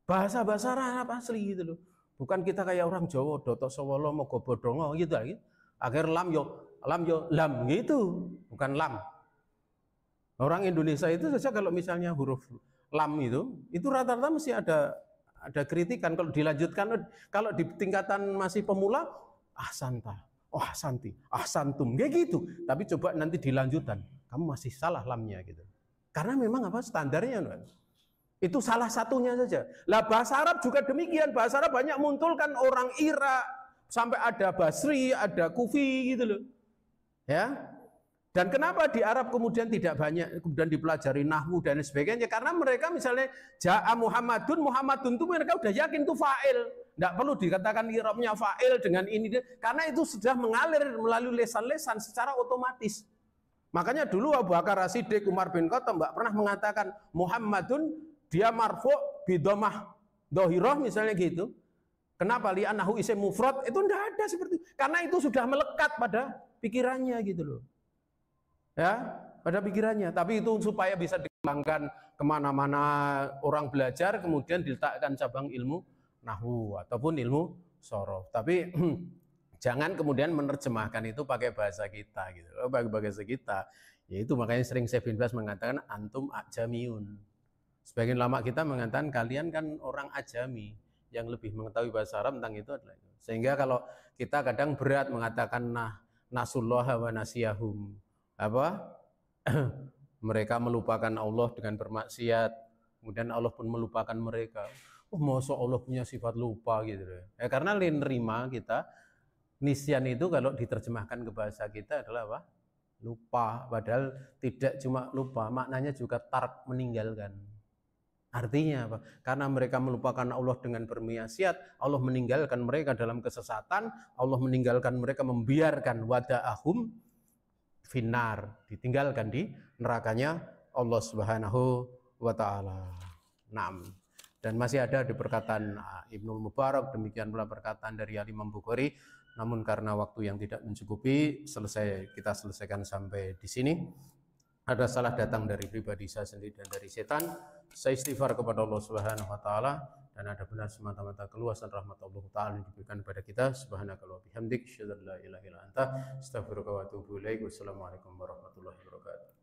Bahasa Arab asli gitu loh. Bukan kita kayak orang Jawa, dotok sawolo mogo bodongo gitu lagi. Akhir lam yo lam gitu, bukan lam. Orang Indonesia itu saja kalau misalnya huruf lam itu rata-rata mesti ada kritikan. Kalau dilanjutkan, kalau di tingkatan masih pemula, ahsanta, oh ahsanti, ahsantum, kayak gitu. Tapi coba nanti dilanjutkan, kamu masih salah lamnya gitu. Karena memang apa standarnya, kan? Itu salah satunya saja. Lah bahasa Arab juga demikian. Bahasa Arab banyak munculkan orang Irak, sampai ada Basri, ada Kufi gitu loh. Ya. Dan kenapa di Arab kemudian tidak banyak kemudian dipelajari nahwu dan sebagainya? Karena mereka misalnya ja'a Muhammadun itu mereka udah yakin itu fa'il. Tidak perlu dikatakan i'rabnya fa'il dengan ini, karena itu sudah mengalir melalui lesan-lesan secara otomatis. Makanya dulu Abu Bakar As-Siddiq, Umar bin Khattab enggak pernah mengatakan Muhammadun dia marfu bidomah dohiroh misalnya gitu. Kenapa? Li'annahu isim mufrad, itu tidak ada seperti itu. Karena itu sudah melekat pada pikirannya gitu loh. Ya, pada pikirannya. Tapi itu supaya bisa dikembangkan kemana-mana orang belajar, kemudian diletakkan cabang ilmu nahwu ataupun ilmu sorof. Tapi jangan kemudian menerjemahkan itu pakai bahasa kita gitu. Pakai bahasa kita. Yaitu makanya sering Syekh bin Baz mengatakan antum ajamiun. Sebagian lama kita mengatakan kalian kan orang ajami yang lebih mengetahui bahasa Arab tentang itu adalah itu. Sehingga kalau kita kadang berat mengatakan nasullaha wa nasiyahum, apa mereka melupakan Allah dengan bermaksiat, kemudian Allah pun melupakan mereka. Oh, masa Allah punya sifat lupa gitu ya. Karena nerima kita nisyan itu kalau diterjemahkan ke bahasa kita adalah apa? Lupa. Padahal tidak cuma lupa, maknanya juga tark, meninggalkan. Artinya apa? Karena mereka melupakan Allah dengan bermaksiat, Allah meninggalkan mereka dalam kesesatan, Allah meninggalkan mereka, membiarkan wada'ahum finnar, ditinggalkan di nerakanya Allah Subhanahu wa taala. Naam. Dan masih ada di perkataan Ibnu Mubarak, demikian pula perkataan dari Imam Bukhari. Namun karena waktu yang tidak mencukupi, kita selesaikan sampai di sini. Ada salah datang dari pribadi saya sendiri dan dari setan. Saya istighfar kepada Allah Subhanahu wa taala, dan ada benar semata-mata keluasan rahmat Allah taala yang diberikan kepada kita. Subhanakallahumma bihamdik, asyhadu an la ilaha illa anta, astaghfiruka wa atubu ilaik. Wassalamualaikum warahmatullahi wabarakatuh.